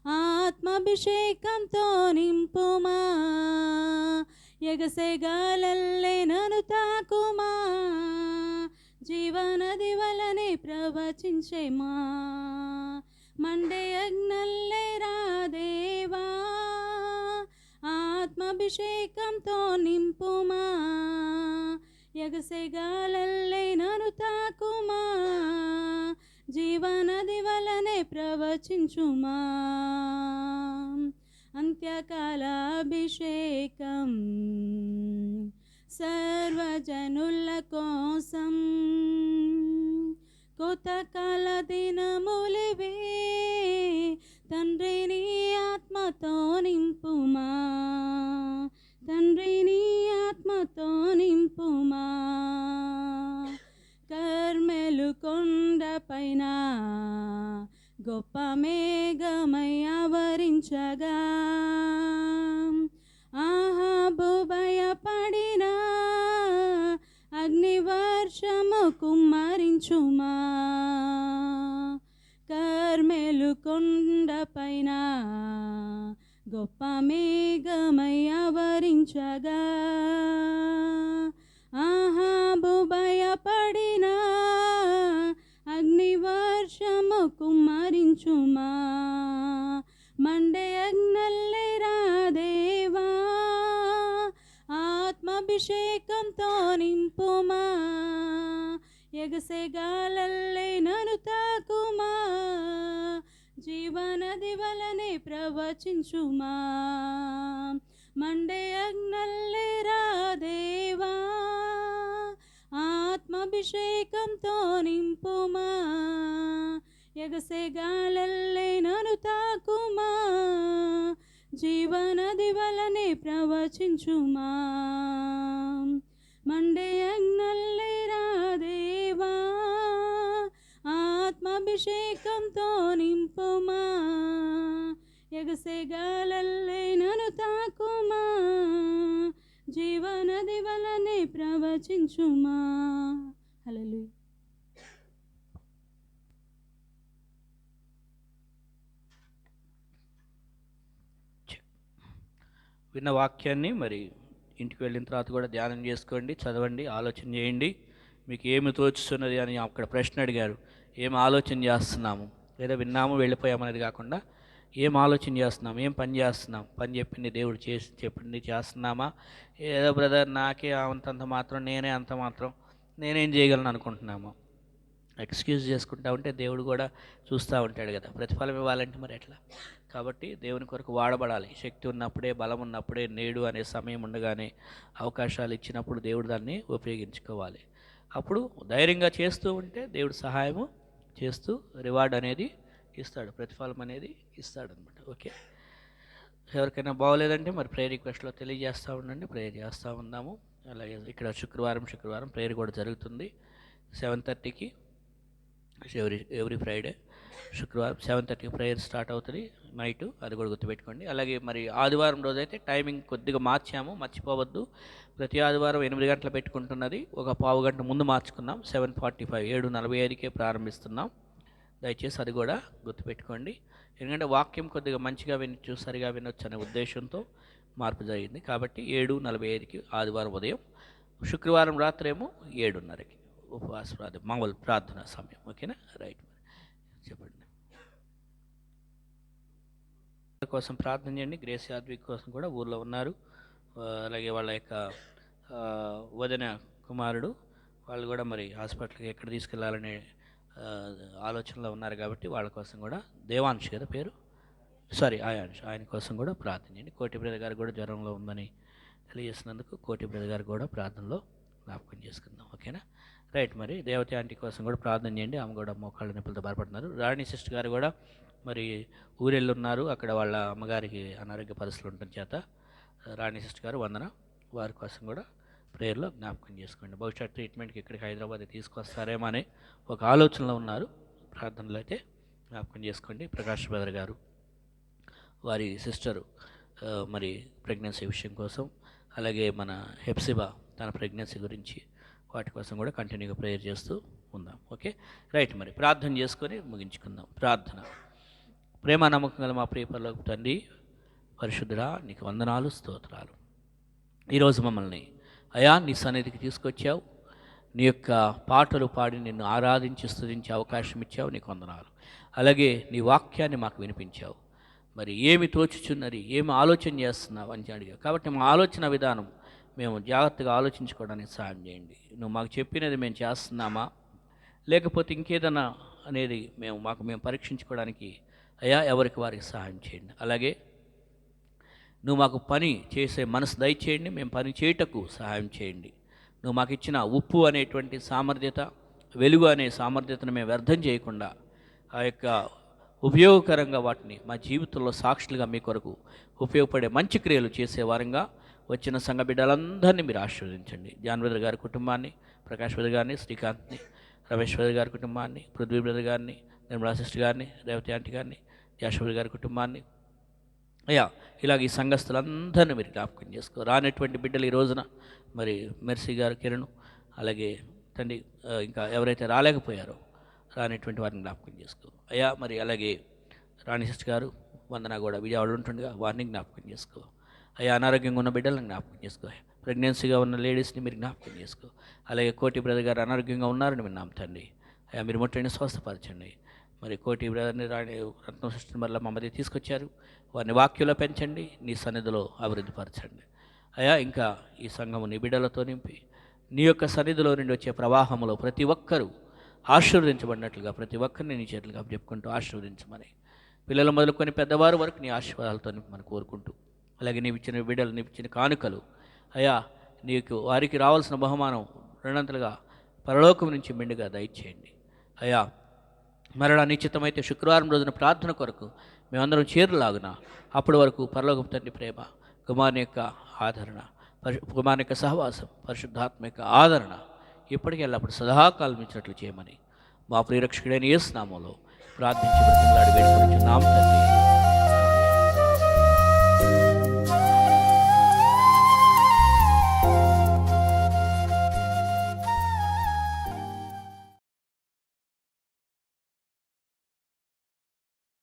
ఆత్మాభిషేకంతో నింపుమా, ఎగసెగాలల్లే నను తాకుమా, జీవనది వలనే ప్రవచించేమా, మండే అగ్నల్లెరా దేవా, ఆత్మాభిషేకంతో నింపుమా, ఎగసెగాలల్లే నను తాకుమా, జీవనది వలనే ప్రవచించుమా, అంత్యకాల అభిషేకం సర్వజనుల కోసం, కొత్త కాల దినములివి, తండ్రి నీ ఆత్మతో నింపుమా, తండ్రి నీ ఆత్మతో నింపుమా, కర్మెలు కొండపైన గొప్ప మేఘమై ఆవరించగా, ఆహాబు భయపడిన అగ్నివర్షము కుమ్మరించుమా, కర్మెలు కొండపైన గొప్ప మేఘమై ఆవరించగా, ఆహాబు భయపడిన అగ్నివర్షము కుమ్మరించుమా, మండే అగ్నల్లెరా దేవా, ఆత్మాభిషేకంతో నింపుమా, ఎగసెగాలల్లే నను తాకుమా, జీవనది వలనే ప్రవచించుమా, మండే అగ్నల్లెరా దేవా, ఆత్మాభిషేకంతో నింపుమా, ఎగసెగాలల్లే నను తాకుమా, జీవనది వలనే ప్రవచించుమా, మండే అగ్నల్లెరా దేవా, ఆత్మాభిషేకంతో నింపుమా, ఎగసెగాలల్లే నను తాకుమా, జీవనది వలనే ప్రవచించుమా. హల్లెలూయా. విన్న వాక్యాన్ని మరి ఇంటికి వెళ్ళిన తర్వాత కూడా ధ్యానం చేసుకోండి, చదవండి, ఆలోచన చేయండి. మీకు ఏమి తోచుతున్నది అని అక్కడ ప్రశ్న అడిగారు, ఏం ఆలోచన చేస్తున్నాము, ఏదో విన్నాము వెళ్ళిపోయాము అనేది కాకుండా ఏం ఆలోచన చేస్తున్నాం, ఏం పని చేస్తున్నాం, పని చెప్పింది దేవుడు చేసి చెప్పింది చేస్తున్నామా, ఏదో బ్రదర్ నాకే అంతంత మాత్రం, నేనే అంత మాత్రం, నేనేం చేయగలను అనుకుంటున్నాము. ఎక్స్క్యూజ్ చేసుకుంటా ఉంటే దేవుడు కూడా చూస్తూ ఉంటాడు కదా, ప్రతిఫలం ఇవ్వాలంటే మరి ఎట్లా. కాబట్టి దేవుని కొరకు వాడబడాలి. శక్తి ఉన్నప్పుడే, బలం ఉన్నప్పుడే, నేడు అనే సమయం ఉండగానే అవకాశాలు ఇచ్చినప్పుడు దేవుడు దాన్ని ఉపయోగించుకోవాలి. అప్పుడు ధైర్యంగా చేస్తూ ఉంటే దేవుడు సహాయము చేస్తూ రివార్డ్ అనేది ఇస్తాడు, ప్రతిఫలం అనేది ఇస్తాడు అనమాట. ఓకే, ఎవరికైనా బాగోలేదంటే మరి ప్రేయర్ రిక్వెస్ట్లో తెలియజేస్తూ ఉండండి, ప్రేయర్ చేస్తూ ఉందాము. అలాగే ఇక్కడ శుక్రవారం ప్రేయర్ కూడా జరుగుతుంది 7:30కి. ఎవ్రీ ఫ్రైడే శుక్రవారం 7:30కి ప్రేయర్ స్టార్ట్ అవుతుంది నైట్, అది కూడా గుర్తుపెట్టుకోండి. అలాగే మరి ఆదివారం రోజైతే టైమింగ్ కొద్దిగా మార్చాము, మర్చిపోవద్దు. ప్రతి ఆదివారం 8 గంటలు పెట్టుకుంటున్నది, ఒక పావు గంట ముందు మార్చుకున్నాం. 7:45 7:45కే ప్రారంభిస్తున్నాం. దయచేసి అది కూడా గుర్తుపెట్టుకోండి. ఎందుకంటే వాక్యం కొద్దిగా మంచిగా వినొచ్చు, సరిగా వినొచ్చు అనే ఉద్దేశంతో మార్పు జరిగింది. కాబట్టి 7:45కి ఆదివారం ఉదయం, శుక్రవారం రాత్రి ఏమో 7:30కి ఉపవాస ప్రార్థన, మామూలు ప్రార్థన సమయం. ఓకేనా, రైట్. చెప్పండి. కోసం ప్రార్థన చేయండి. గ్రేస్ యాద్విక్ కోసం కూడా ఊర్లో ఉన్నారు. అలాగే వాళ్ళ యొక్క వదిన కుమారుడు వాళ్ళు కూడా మరి హాస్పిటల్కి ఎక్కడ తీసుకెళ్లాలనే ఆలోచనలో ఉన్నారు. కాబట్టి వాళ్ళ కోసం కూడా దేవాంశ్ కదా పేరు, ఆయాంశ్, ఆయన కోసం కూడా ప్రార్థన చేయండి. కోటి బ్రదర్ గారు కూడా జ్వరంలో ఉందని తెలియజేసినందుకు కోటి బ్రదర్ గారు కూడా ప్రార్థనలో జ్ఞాపకం చేసుకుందాం. ఓకేనా, రైట్. మరి దేవతి ఆంటీ కోసం కూడా ప్రార్థన చేయండి, ఆమె కూడా మోకాళ్ళ నొప్పులతో బాధపడుతున్నారు. రాణి సిస్టర్ గారు కూడా మరి ఊరెళ్ళి ఉన్నారు, అక్కడ వాళ్ళ అమ్మగారికి అనారోగ్య పరిస్థితులు ఉండటం చేత. రాణి సిస్టర్ గారు వందన, వారి కోసం కూడా ప్రేయర్లో జ్ఞాపకం చేసుకోండి. బహుశా ట్రీట్మెంట్కి ఇక్కడికి హైదరాబాద్ తీసుకొస్తారేమో అని ఒక ఆలోచనలో ఉన్నారు. ప్రార్థనలో అయితే జ్ఞాపకం చేసుకోండి. ప్రకాష్ బ్రదర్ గారు వారి సిస్టరు మరి ప్రెగ్నెన్సీ విషయం కోసం, అలాగే మన హెప్సిబా తన ప్రెగ్నెన్సీ గురించి, వాటి కోసం కూడా కంటిన్యూగా ప్రేయర్ చేస్తూ ఉందాం. Okay, right. మరి ప్రార్థన చేసుకొని ముగించుకుందాం. ప్రార్థన. ప్రేమ నమ్మకం గల మా ప్రియ పరలోకపు తండ్రి, పరిశుద్ధుడా, నీకు వందనాలు, స్తోత్రాలు. ఈరోజు మమ్మల్ని అయా నీ సన్నిధికి తీసుకొచ్చావు, నీ యొక్క పాటలు పాడి నిన్ను ఆరాధించి స్తుతించే అవకాశం ఇచ్చావు, నీకు వందనాలు. అలాగే నీ వాక్యాన్ని మాకు వినిపించావు. మరి ఏమి తోచుచున్నది, ఏమి ఆలోచన చేస్తున్నావు అని అడిగావు. కాబట్టి మా ఆలోచన విధానం మేము జాగ్రత్తగా ఆలోచించుకోవడానికి సహాయం చేయండి. నువ్వు మాకు చెప్పినది మేము చేస్తున్నామా, లేకపోతే ఇంకేదన్నా అనేది మేము పరీక్షించుకోవడానికి అయ్యా ఎవరికి వారికి సహాయం చేయండి. అలాగే నువ్వు మాకు పని చేసే మనసు దయచేయండి, మేము పని చేయుటకు సహాయం చేయండి. నువ్వు మాకు ఇచ్చిన ఉప్పు అనేటువంటి సామర్థ్యత, వెలుగు అనే సామర్థ్యతను మేము వ్యర్థం చేయకుండా ఆ యొక్క ఉపయోగకరంగా వాటిని మా జీవితంలో సాక్షులుగా మీ కొరకు ఉపయోగపడే మంచి క్రియలు చేసే వారంగా వచ్చిన సంఘ బిడ్డలందరినీ మీరు ఆశీర్వదించండి. జాన్ బ్రదర్ గారి కుటుంబాన్ని, ప్రకాష్ బ్రదర్ గారిని, శ్రీకాంత్ని, రమేష్ బ్రదర్ గారి కుటుంబాన్ని, పృథ్వీ బ్రదర్ గారిని, నిర్మలా సిస్టర్ గారిని, రేవతి ఆంటీ గారిని, యాషబ్రదర్ గారి కుటుంబాన్ని, అయ్యా ఇలాగ ఈ సంఘస్థులందరినీ మీరు జ్ఞాపకం చేసుకో. రానటువంటి బిడ్డలు ఈ రోజున మరి మెర్సీ గారు, కిరణ్, అలాగే తండ్రి ఇంకా ఎవరైతే రాలేకపోయారో రానటువంటి వారిని జ్ఞాపకం చేసుకో అయ్యా. మరి అలాగే రాణి సిస్టర్ గారు, వందన కూడా విజయవాడలో ఉంటుండగా వారిని జ్ఞాపకం చేసుకో అయ్యా. అనారోగ్యంగా ఉన్న బిడ్డలను జ్ఞాపకం చేసుకో. ప్రెగ్నెన్సీగా ఉన్న లేడీస్ని మీరు జ్ఞాపకం చేసుకో. అలాగే కోటి బ్రదర్ గారు అనారోగ్యంగా ఉన్నారని విన్నాం తండ్రి, అయ్యా మీరు ముట్టండి, స్వస్థపరచండి. మరి కోటి బ్రదర్ని రాణి రత్నం సిస్టర్ మరలా మా మధ్య తీసుకొచ్చారు, వారిని వాక్యంలో పెంచండి, నీ సన్నిధిలో అభివృద్ధిపరచండి అయ్యా. ఇంకా ఈ సంఘము నీ బిడ్డలతో నింపి నీ యొక్క సన్నిధిలో నుండి వచ్చే ప్రవాహంలో ప్రతి ఒక్కరూ ఆశీర్వదించబడినట్లుగా ప్రతి ఒక్కరిని నీ చేతులుగా చెప్పుకుంటూ ఆశీర్వదించమని, పిల్లలు మొదలుకొని పెద్దవారు వరకు నీ ఆశీర్వాదాలతో మనం కోరుకుంటూ, అలాగే నీవు ఇచ్చిన బిడ్డలు, నీవు ఇచ్చిన కానుకలు అయ్యా నీకు వారికి రావాల్సిన బహుమానం రెండంతలుగా పరలోకం నుంచి మెండుగా దయచేయండి అయ్యా. మరలా నిశ్చితమైతే శుక్రవారం రోజున ప్రార్థన కొరకు మేమందరం చేరులాగున అప్పటి వరకు పరలోకపు తండ్రి ప్రేమ, కుమారుని యొక్క ఆదరణ, కుమారుని యొక్క సహవాసం, పరిశుద్ధాత్మ యొక్క ఆదరణ ఇప్పటికీ ఎల్లప్పుడు సదాకాలం ఇచ్చినట్లు చేయమని మా ప్రియరక్షకుడైన యేసు నామములో ప్రార్థించి బ్రతిమలాడి వేడుకొనుచున్నాము తండ్రి.